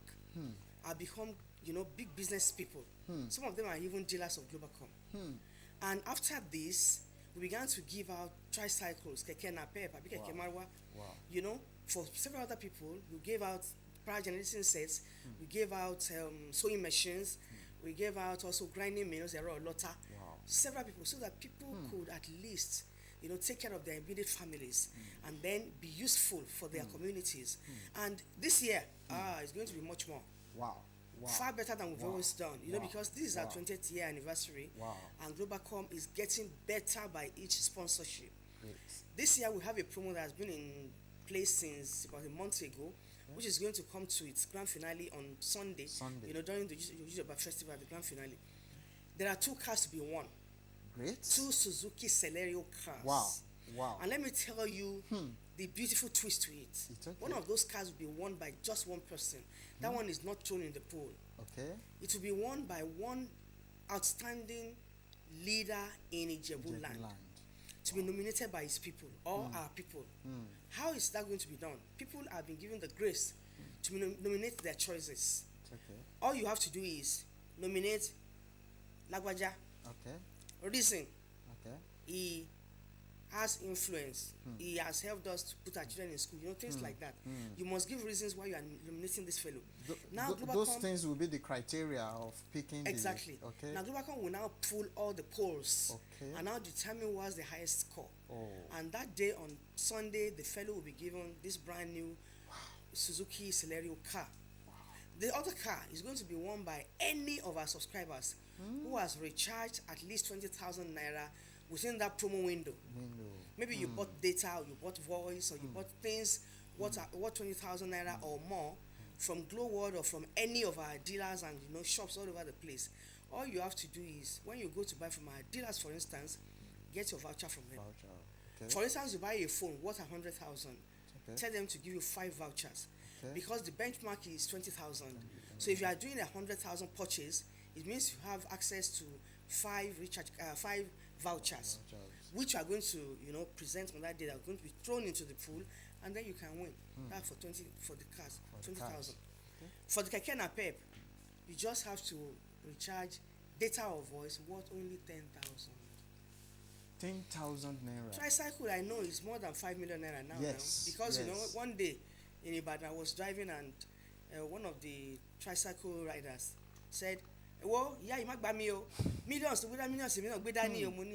have become, big business people. Some of them are even dealers of Globacom. And after this, we began to give out tricycles, keke napep, keke marwa. For several other people, we gave out power generating sets, we gave out sewing machines, we gave out also grinding mills, there are a lot. Several people, so that people could at least take care of their immediate families and then be useful for their communities. And this year, it's going to be much more. Wow. Far better than we've always done, because this is our 20th year anniversary, and Globacom is getting better by each sponsorship. This year we have a promo that has been in place since about a month ago, which is going to come to its grand finale on Sunday. During the Ojude Oba Festival, the grand finale. There are 2 cars to be won. Great. 2 Suzuki Celerio cars. Wow. And let me tell you the beautiful twist to it. It's okay. One of those cars will be won by just one person. That one is not thrown in the pool. Okay. It will be won by one outstanding leader in Ijebu land to be nominated by his people or our people. How is that going to be done? People have been given the grace to nominate their choices. Okay. All you have to do is nominate Lagwaja. Okay. Reason, Okay. he has influence. He has helped us to put our children in school. Things like that. You must give reasons why you are nominating this fellow. Now, those things will be the criteria of picking. Exactly. Okay. Now, Globacom will now pull all the polls Okay. and now determine what's the highest score. Oh. And that day on Sunday, the fellow will be given this brand new Suzuki Celerio car. The other car is going to be won by any of our subscribers who has recharged at least 20,000 naira within that promo window. Maybe you bought data, or you bought voice, or you bought things what 20,000 naira or more from Glow World or from any of our dealers and shops all over the place. All you have to do is, when you go to buy from our dealers, for instance, get your voucher from them. Okay. For instance, you buy a phone worth 100,000. Tell them to give you 5 vouchers, because the benchmark is 20,000. So if you are doing 100,000 purchase, it means you have access to 5 vouchers, which are going to present on that day. That are going to be thrown into the pool, and then you can win. That for the cars, 20,000. For the keke napep, you just have to recharge data or voice worth only 10,000. 10,000 naira. Tricycle, I know, is more than 5 million naira now. Yes, Because yes. one day in Ibadan I was driving, and one of the tricycle riders said, "Well, yeah, you might buy me millions,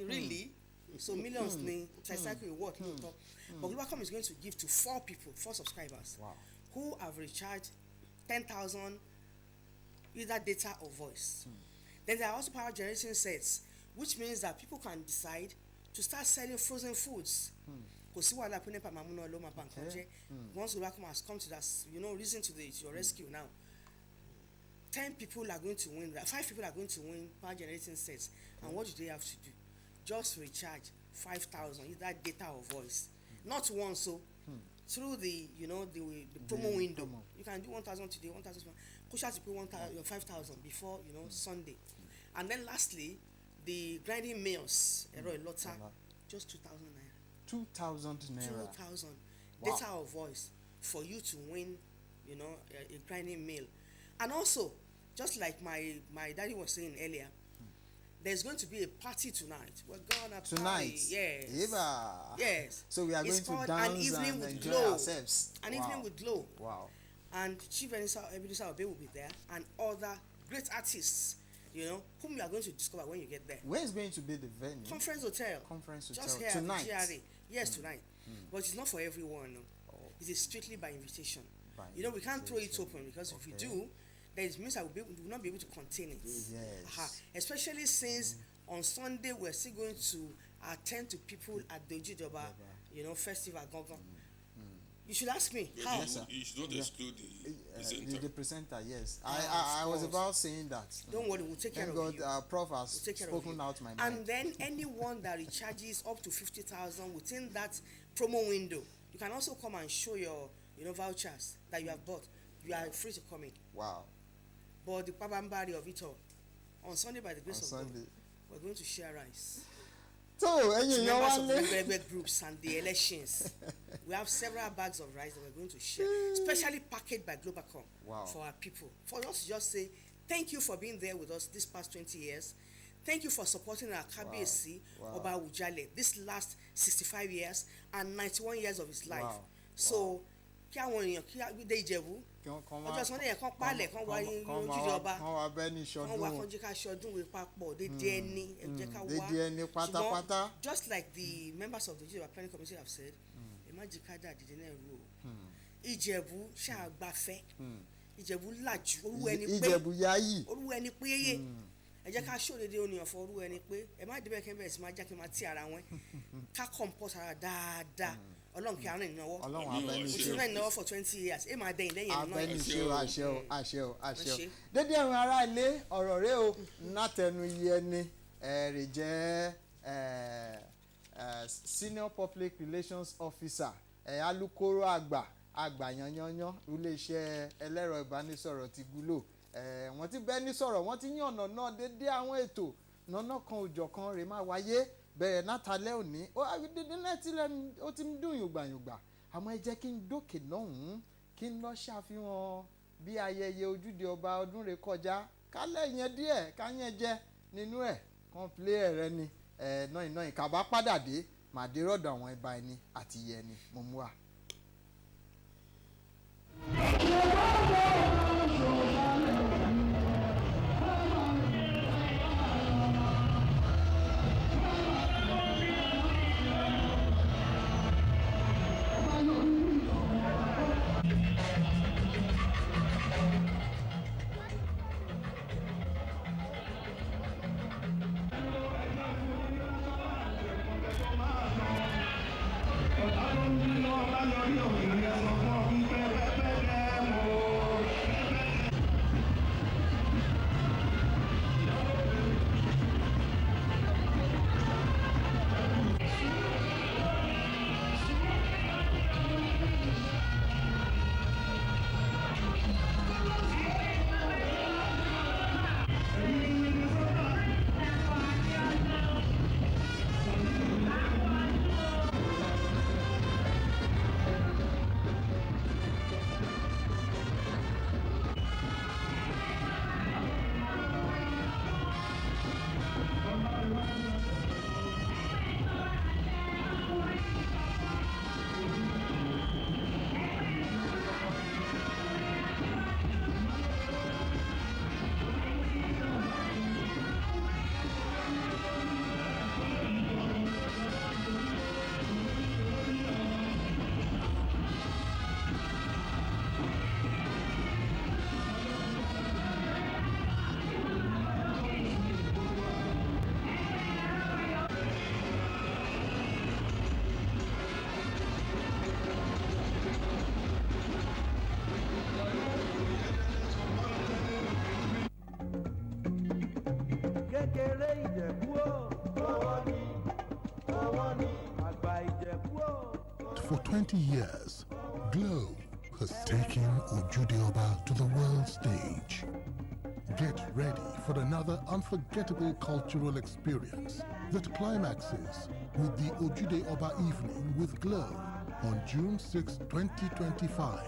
really." So millions ni tricycle worth lóòótọ́. But Globacom is going to give to 4 subscribers, who have recharged 10,000 either data or voice. Then there are also power generating sets, which means that people can decide to start selling frozen foods. Once Globacom has come to that, reason to your rescue now. 10 people are going to win that. 5 people are going to win power generating sets. And what do they have to do? Just recharge 5,000, either data or voice. Not once, so through the promo window. You can do 1,000 today, 1,000. Push out to pay 5,000 before Sunday. And then lastly, the grinding meals, just 2,000 naira. 2,000 naira. 2,000 data or voice for you to win, a grinding meal. And also, just like my daddy was saying earlier, there's going to be a party tonight. We're gonna party. Yes. Yes. So we are it's going to called dance An Evening and with enjoy Glow. ourselves. An Evening with Glow. Wow. And Chief Ebenezer Obe will be there, and other great artists, whom you are going to discover when you get there. Where is going to be the venue? Conference Hotel. Just Just here tonight. at the GRA. Yes, tonight. But it's not for everyone. No. It is strictly by invitation. We can't throw it open, because if we do, then it means we will not be able to contain it. Yes. Especially since on Sunday we're still going to attend to people at the Ojude Oba, festival. You should ask me how. Yes, you should not exclude the presenter. The presenter, yes. I was about saying that. Don't worry, we'll take care Thank of God, you. Prof has We'll take care of spoken you. out my mind. And then anyone that recharges up to 50,000 within that promo window, you can also come and show your vouchers that you have bought. You are free to come in. Wow. But the pabambari of it all, on Sunday, by the grace On of Sunday. God, we're going to share rice. So, ẹ̀yin èèyàn Members wá of lé. the Globacom groups and the elections. We have several bags of rice that we're going to share, specially packaged by Globacom for our people. For us to just say, thank you for being there with us this past 20 years. Thank you for supporting our KBC, Oba Ujale, this last 65 years and 91 years of his life. So, kí àwọn èèyàn kí dé Ìjẹ̀bú, ọjọ́ Sunday yẹn kán pálẹ̀ kán wá Ojúde Ọba, Kán wá bẹ́ẹ̀ ní kán wá kán ṣọdún. jẹ́ ká ṣọdún wé papọ̀ dédé ẹni ẹ jẹ́ ká wá. Dédé ẹni pátápátá. Ṣùgbọ́n just like the members of the Ojude Ọba planning committee have said, ẹ má jí ká dà dídé náà rú o. Ìjẹ̀bú ṣàgbàfẹ́, Ìjẹ̀bú làjú, orú ẹni pé Ìjẹ̀bú yáyì. orú ẹni pé yéyé. Ẹ jẹ́ ká ṣòdede oníyàn fún orú ẹni pé ẹ má débẹ̀ kẹ́ bẹ̀rẹ̀ sí máa já kí n máa tí ara wọn. Ká comport ara dáadáa. Ọlọ́run kí arìn ìnáwó. Ọlọ́run abẹ́ni Mo ti ṣe. rìn ìnáwó for 20 years. Ẹ máa dẹ̀yìn lẹ́yìn ìnáwó. Abẹ́ni ṣe o, àṣẹ o, àṣẹ o, àṣẹ o. Àṣẹ. Dédé ẹ̀rùn ará ilé ọ̀rọ̀ rẹ o látẹnu iye ẹni ẹ̀rì jẹ́ senior public relations officer alukoro àgbà yanyanyan iléeṣẹ́ ẹlẹ́rọ ìbánisọ̀rọ̀ ti Glo. Wọ́n ti bẹ́ẹ̀ ní sọ̀rọ̀, wọ́n ti yàn ọ̀nà náà dédé àwọn ètò nọ́nà kan òjọ̀kan rè máa wáyé bẹ̀rẹ̀ látàlẹ́ òní. Dédé náà ó ti ń dùn yùngbàyùngbà, àmọ́ ẹ jẹ́ kí n dókè lọ́hùn-ún kí n lọ ṣàfihàn bí ayẹyẹ Ojúde Ọba ọdún rẹ̀ kọjá kálẹ̀ yẹn díẹ̀ káyẹn jẹ́ nínú ẹ̀ kan plé ẹ̀rẹ́ ni náà ìkàbá padà dé màdé rọ̀dọ̀ àwọn ẹba ẹni àti iye ẹni mo mú wa. kékeré ìjẹ̀bú o. owó ni àgbà ìjẹ̀bú o. For 20 years, Glow has taken Ojude Oba to the world stage. Get ready for another unforgettable cultural experience that climaxes with the Ojude Oba Evening with Glow on June 6, 2025,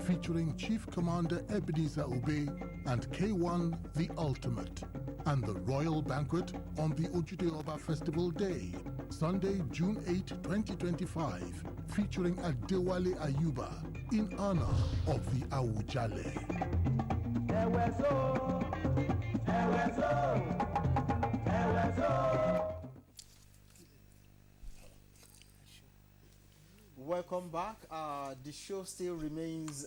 featuring Chief Commander Ebenezer Obey and K1 The Ultimate, and the Royal Banquet on the Ojude Oba Festival Day, Sunday, June 8, 2025, featuring Adewale Ayuba in honor of the Awujale. Welcome back. The show still remains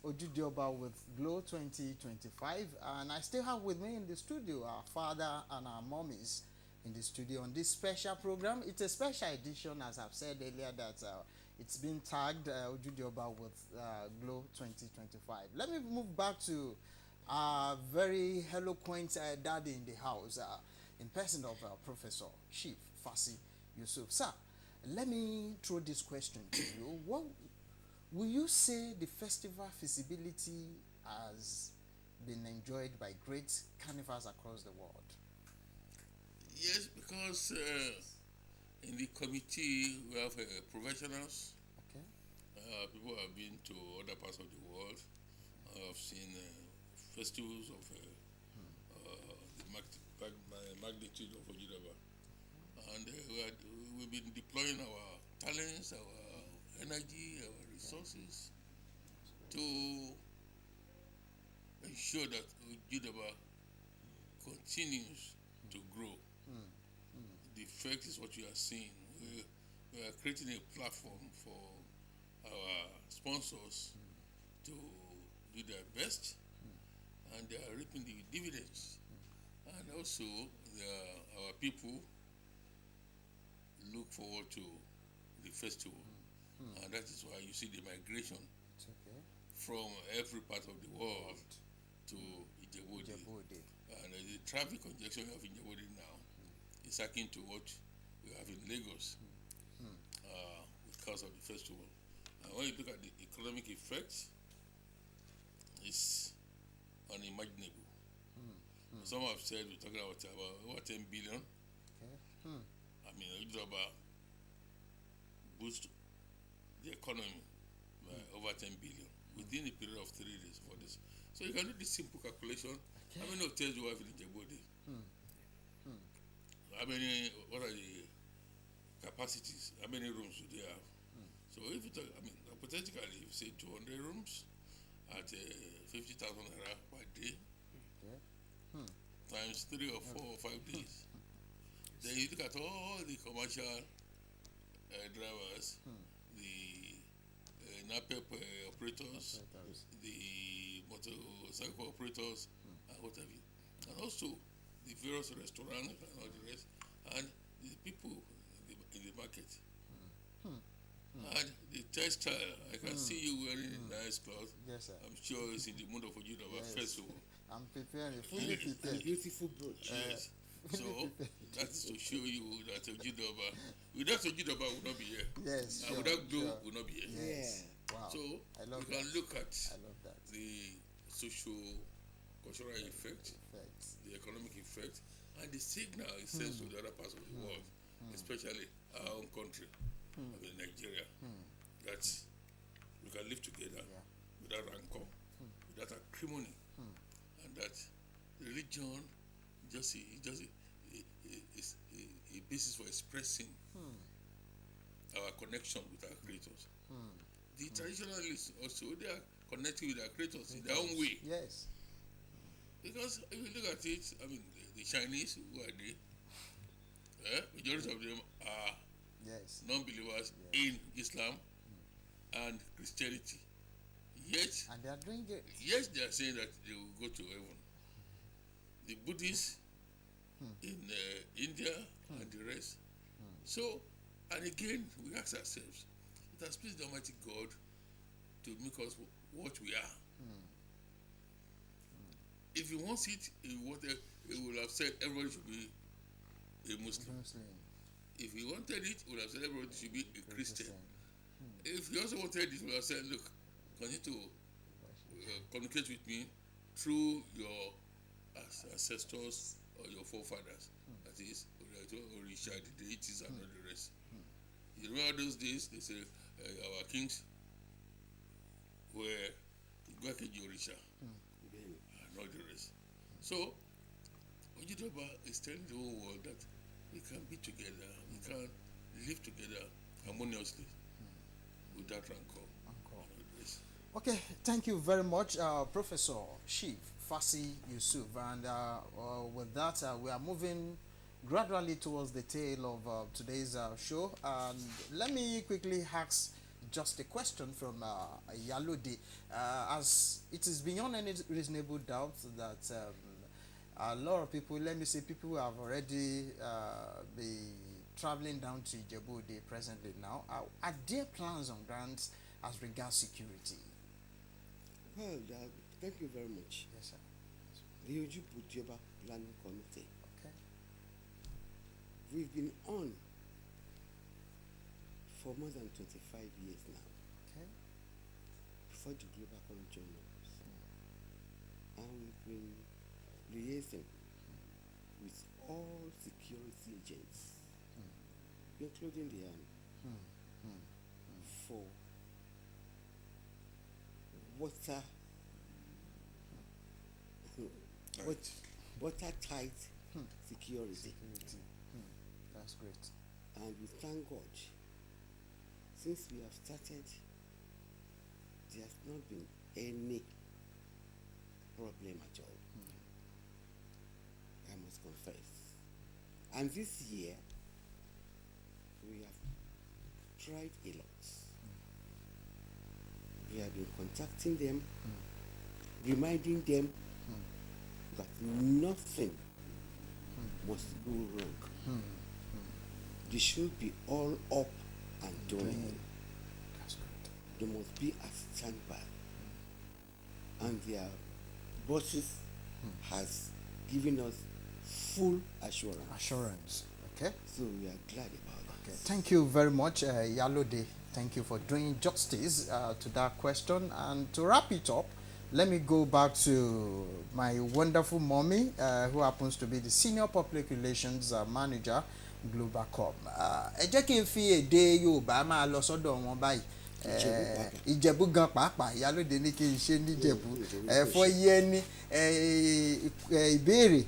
Ojude Oba with Glow 2025, and I still have with me in the studio our father and our mommies in the studio on this special program. It's a special edition, as I've said earlier, that it's been tagged Ojude Oba with Glow 2025. Let me move back to our very eloquent daddy in the house, in person of Professor Chief Fasi Yusuf. Sir, let me throw this question to you. What will you say the festival feasibility has been enjoyed by great carnivals across the world? Yes, because in the committee we have professionals. Okay. People have been to other parts of the world. I've seen festivals of the magnitude of Ojude Oba. And we've been deploying our talents, our energy, our resources to ensure that Ojude Oba continues to grow. The effect is what you are seeing. We are creating a platform for our sponsors to do their best, and they are reaping the dividends. And also, our people look forward to the festival, and that is why you see the migration from every part of the world to Ijebu-Ode. And the traffic congestion of Ijebu-Ode now is akin to what we have in Lagos because of the festival. And when you look at the economic effects, it's unimaginable. Some have said we're talking about over 10 billion. I mean, Ojude Oba boost the economy by over 10 billion within a period of 3 days for this. So you can do this simple calculation. How many hotels do you have in Ijebu-Ode? What are the capacities? How many rooms do they have? So if you talk, hypothetically, if you say 200 rooms at 50,000 naira per day, times 3 or 4 or 5 days, then you look at all the commercial drivers, the NAPEP operators, the motorcycle operators, and what have you, and also the various restaurants and all the rest, and the people in the market, and the textile. I can see you wearing nice clothes. Yes, sir. I'm sure it's in the mood of Ojude Oba festival. I'm preparing, fully prepared. Beautiful brooch. Yes. So that's to show you that Ojude Oba, without Ojude Oba, would not be here. Yes, And sure, without Glow, sure. would not be here. Yes. Yeah. Wow. So I love we can that. look at I love that. the social, cultural effect, Perfect. the economic effect, and the signal it sends to the other parts of the world, especially our own country, I mean Nigeria, that we can live together without rancor, without acrimony, and that religion is a basis for expressing our connection with our creators. The traditionalists also, they are connecting with their creators in their own way. Yes. Because if you look at it, I mean, the Chinese, who are they? Majority of them are Yes. non-believers in Islam and Christianity. Yet, And they are doing it. yes, they are saying that they will go to heaven. The Buddhists in India and the rest. So, and again, we ask ourselves, it has pleased the Almighty God to make us what we are. If he wants it, he will have said everybody should be a Muslim. If he wanted it, he would have said everybody should be a Christian. If he also wanted it, he would have said, look, continue to communicate with me through your ancestors or your forefathers. That is, Orisha, the deities and all the rest. You remember those days, they say our kings were Igbakeji Orisha and all the rest. So, Ojude Oba is telling the whole world that we can be together, we can live together harmoniously without rancor. Okay, thank you very much, Professor Chief Fasi Yusuf. And with that, we are moving gradually towards the tail of today's show. And let me quickly ask just a question from Yalode. As it is beyond any reasonable doubt that a lot of people, let me say people who have already been traveling down to Ijebu presently now, are there plans on ground as regards security? Well, thank you very much. Yes, sir. The Ojude Oba Planning Committee. Okay. We've been on for more than 25 years now. Okay. Before the Globacom joined us. And we've been liaising with all security agents, including the army, for watertight security. That's great. And we thank God, since we have started, there has not been any problem at all. I must confess. And this year, we have tried a lot. We have been contacting them, reminding them that nothing must go wrong. They should be all up and doing. That's good. They must be at standby. And their bosses has given us full assurance. Assurance. Okay. So we are glad about that. Okay. Thank you very much, Yalode. Thank you for doing justice to that question. And to wrap it up, let me go back to my wonderful mommy, who happens to be the Senior Public Relations Manager, Globacom. Ẹ jẹ́ kí n fi èdè Yorùbá máa lọ sọ́dọ̀ wọn báyìí. Ìjẹ̀bú gan pàápàá, Ìyálóde ní kí n ṣe níjẹ̀bú. Fọ́ yẹ ní ìbéèrè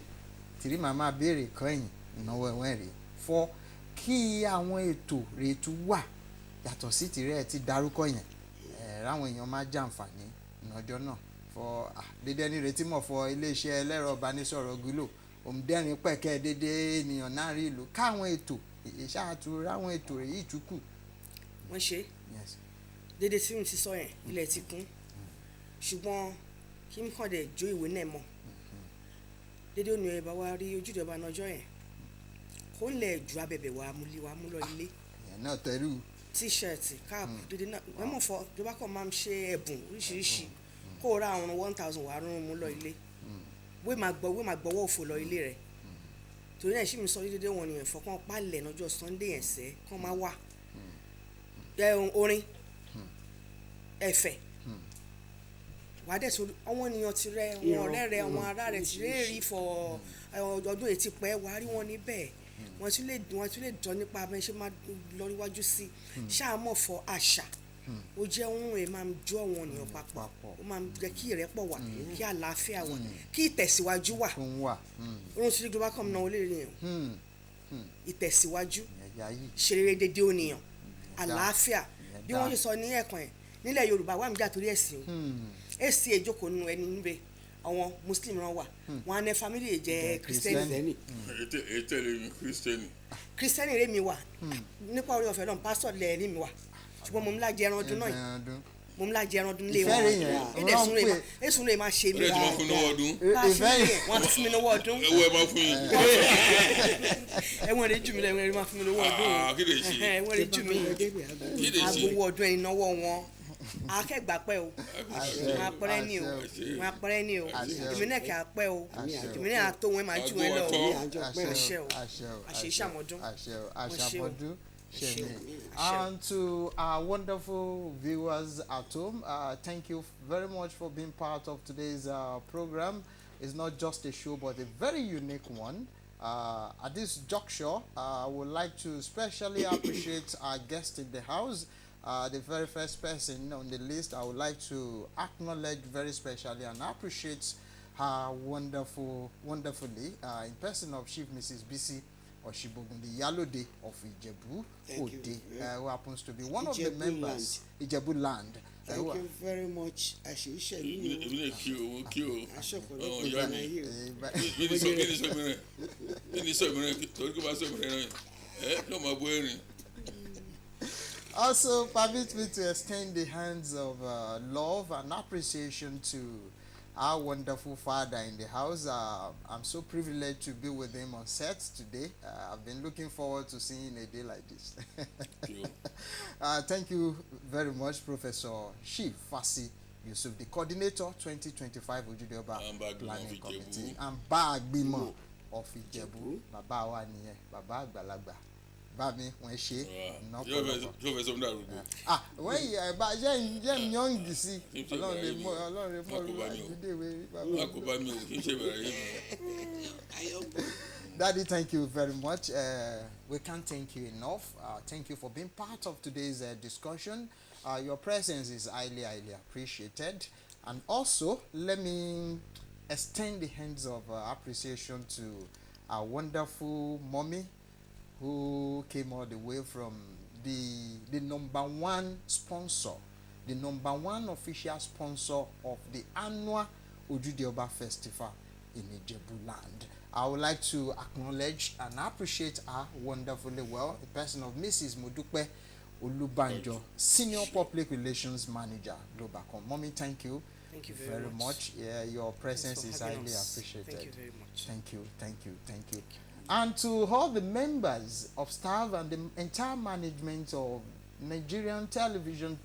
tìrí màmá béèrè kọ́yìn ìnáwó ẹ̀wọ̀n rèé. Fọ́ kí àwọn ètò rètú wà yàtọ̀ sí tìrẹ ti darúkọ yẹn ráwọn èèyàn máa jàǹfààní ìnájọ́ náà fọ dédé ní retí mọ̀ fọ iléeṣẹ́ ẹlẹ́rọ ìbánisọ̀rọ̀ Glo òmùdẹ́rin pẹ̀kẹ́ dédé ènìyàn náà rí ìlú káwọn ètò ìṣáàtú ráwọn ètò rẹ̀ yìí tún kù. wọ́n ṣe dédé tí mo ti sọ yẹn ilẹ̀ ti kún ṣùgbọ́n kí n kàn dé jó ìwé náà mọ̀ dédé ònà ẹ̀ bá wa rí Ojúde Ọba náà ọjọ́ yẹn kó lè ju abẹ̀bẹ̀ wa mú lọ ilé. ìyẹn náà tẹ́lú. t-shirt cap dídí náà mẹ́mọ̀ fọ Globacom máa ń ṣe ẹ̀bùn oríṣiríṣi kó o ra àwọn 1,000 wàá rún mú lọ ilé wé máa gbọ́wọ́ òfò lọ ilé rẹ̀ torí náà ṣì mi sọ dédé wọn nìyẹn fọkàn palẹ̀ lọ́jọ́ Sunday ẹ̀sẹ̀ kán máa wà orin ẹ̀fẹ̀ wàá dẹ̀ tó àwọn ènìyàn ti rẹ àwọn ọ̀rẹ́ rẹ àwọn ará rẹ ti rẹ́ rí fọ ọdún ètí pẹ́ wàá rí wọn níbẹ̀ wọ́n tún lè jọ nípa abẹ́ ṣe máa lọ níwájú sí i ṣáàmọ̀ fọ àṣà ó jẹ́ ohun ẹ̀ máa ń jó àwọn ènìyàn papọ̀ ó máa ń jẹ́ kí ìrẹ́pọ̀ wà kí àlàáfíà wà kí ìtẹ̀síwájú wà ohun tí Globacom náà ó lè rìn ìtẹ̀síwájú ṣeré dédé ònìyàn àlàáfíà bí wọ́n ṣe sọ ní ẹ̀kan ẹ̀ nílẹ̀ Yorùbá wà mí jà torí ẹ̀sìn èsì èjókòó nínú ẹni níbẹ̀ àwọn Muslim náà wà wọn á ní family jẹ́ Kristẹni Kristẹni rẹ̀ mi wà nípa orí ọ̀fẹ́ náà pásítọ̀ lẹ̀ ní mi wà ṣùgbọ́n mo ń la jẹran ọdún náà mo ń la jẹran ọdún lé wọn èsùn rẹ̀ máa ṣe mí ilé tí wọ́n fún ní owó ọdún wọ́n ti fún mi lówó ọdún ẹwọ́ ẹ máa fún yín ẹ̀wọ̀n rẹ̀ jù mí lẹ́wọ̀n rẹ̀ máa fún mi lówó ọdún ẹ̀wọ̀n rẹ̀ jù mí agbowó ọdún ẹni náwó wọn akẹgbà pẹ o wọn apẹrẹ ni o èmi náà kì í apẹ o èmi náà tó wọn máa ju wọn lọ àṣẹ o àṣẹ ìṣàmọdún àṣàmọdún ṣẹmi. And to our wonderful viewers at home, thank you very much for being part of today's program. It's not just a show but a very unique one. At this juncture, I would like to especially appreciate our guest in the house. The very first person on the list I would like to acknowledge very specially and appreciate her wonderfully in person of Chief Mrs. Bisi Oshibogun, the Yalode of Ijebu Ode, who happens to be one of the members Ijebu Land. Thank you very much. Also, permit me to extend the hands of love and appreciation to our wonderful father in the house. I'm so privileged to be with him on set today. I've been looking forward to seeing a day like this. Thank you very much, Professor Chief Fasi Yusuf, the coordinator 2025 Ojude Oba Planning Committee, and Bagbimo of Ijebu. Baba wa niye, Baba Agbalagba. Bami when she no problem. Ah, when you ba je young see. Ọlọ́run lè mọ̀ Daddy, thank you very much. We can't thank you enough. Thank you for being part of today's discussion. Your presence is highly appreciated. And also, let me extend the hands of appreciation to our wonderful mommy, who came all the way from the number one sponsor, the number one official sponsor of the annual Ojude Oba Festival in Ijebu Land. I would like to acknowledge and appreciate her wonderfully well, the person of Mrs. Modupe Olubanjo, Senior Public Relations Manager, Globacom. Mommy, thank you. Thank you very much. Yeah, your presence is highly appreciated. Thank you very much. Thank you. And to all the members of staff and the entire management of Nigerian Television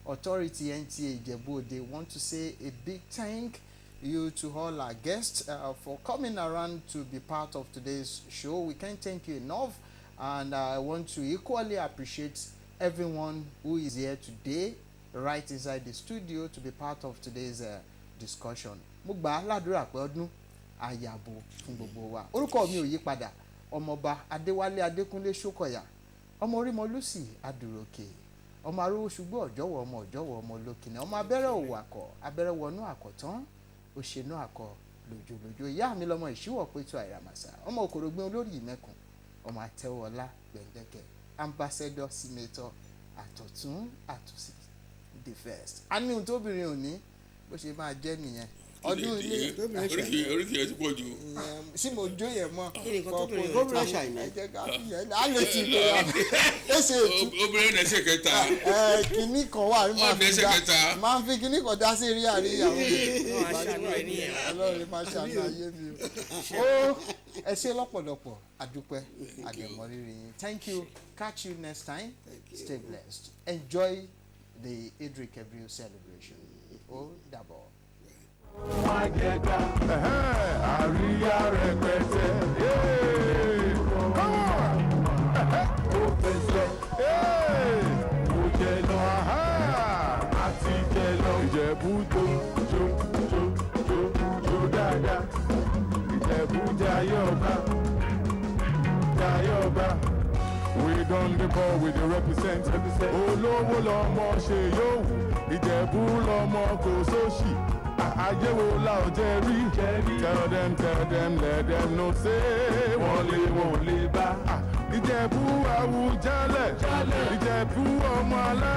Authority, NTA Ijebu, they want to say a big thank you to all our guests for coming around to be part of today's show. We can't thank you enough. And I want to equally appreciate everyone who is here today, right inside the studio, to be part of today's discussion. Mugba ládùúrà pé ọdún àyàbò fún gbogbo wa. Orúkọ mi ò yí padà. Ọmọọba Adéwálé Adékúnlé Ṣókọ̀yà. Ọmọ Orímọ Lucy Adùròkè. Ọmọ arúgbó ṣùgbọ́n ọ̀jọ́wọ̀ ọmọ olókìní. Ọmọ abẹ́rẹ́ òwàkọ̀ abẹ́rẹ́ wọnú àkọ̀tán. Òṣènú àkọ lójoojú. Ìyá mi lọmọ ìṣíwọ̀ pétú àìràmàṣà. Ọmọ òkòrògbé olórí ìmẹ́kùn. Ọmọ àtẹwọlá gbẹ̀ndẹ̀kẹ̀. Ambassador Senator àtọ̀tún àtòsí the first. A ní ohun tóbìnrin ò ní bó ṣe máa jẹ́ nìyẹn. ọdún ilé oríkì ẹ ti pọ̀ jù. sí mo jó yẹn mọ́ gómìnà ṣàìní. ẹ jẹ́ ká fi yẹn á lè ti lè yà ẹ ṣe ètú. obìnrin ní ẹsẹ̀ kẹta. kínní kan wà máa ń fi kínní kan dá sí eré àríyàwó ọlọ́run máa ṣàánú ayé mi o. ẹ ṣe lọ́pọ̀lọpọ̀ àdúpẹ́ àdèmọ́rírì yín. Thank you. Catch you next time. Stay blessed. Enjoy the Idris Kebriu celebration. Ó dàbọ̀. Àríyá rẹpẹtẹ. Come on. Ó fẹsẹ̀. Ó jẹ lọ. Àti jẹ lọ. Ìjẹ̀bú jó dáadáa. Ìjẹ̀bú jayọ̀ba. We done the ball with the represent. Olówó lọmọ ṣe yóò wù. Ìjẹ̀bú lọmọ kò sóṣì. Ayé wo la ò jẹ́ rí? Tell them, let them know say wọ́n lè bá. Ìjẹ̀bú Àwùjalẹ̀. Ìjẹ̀bú ọmọ alá.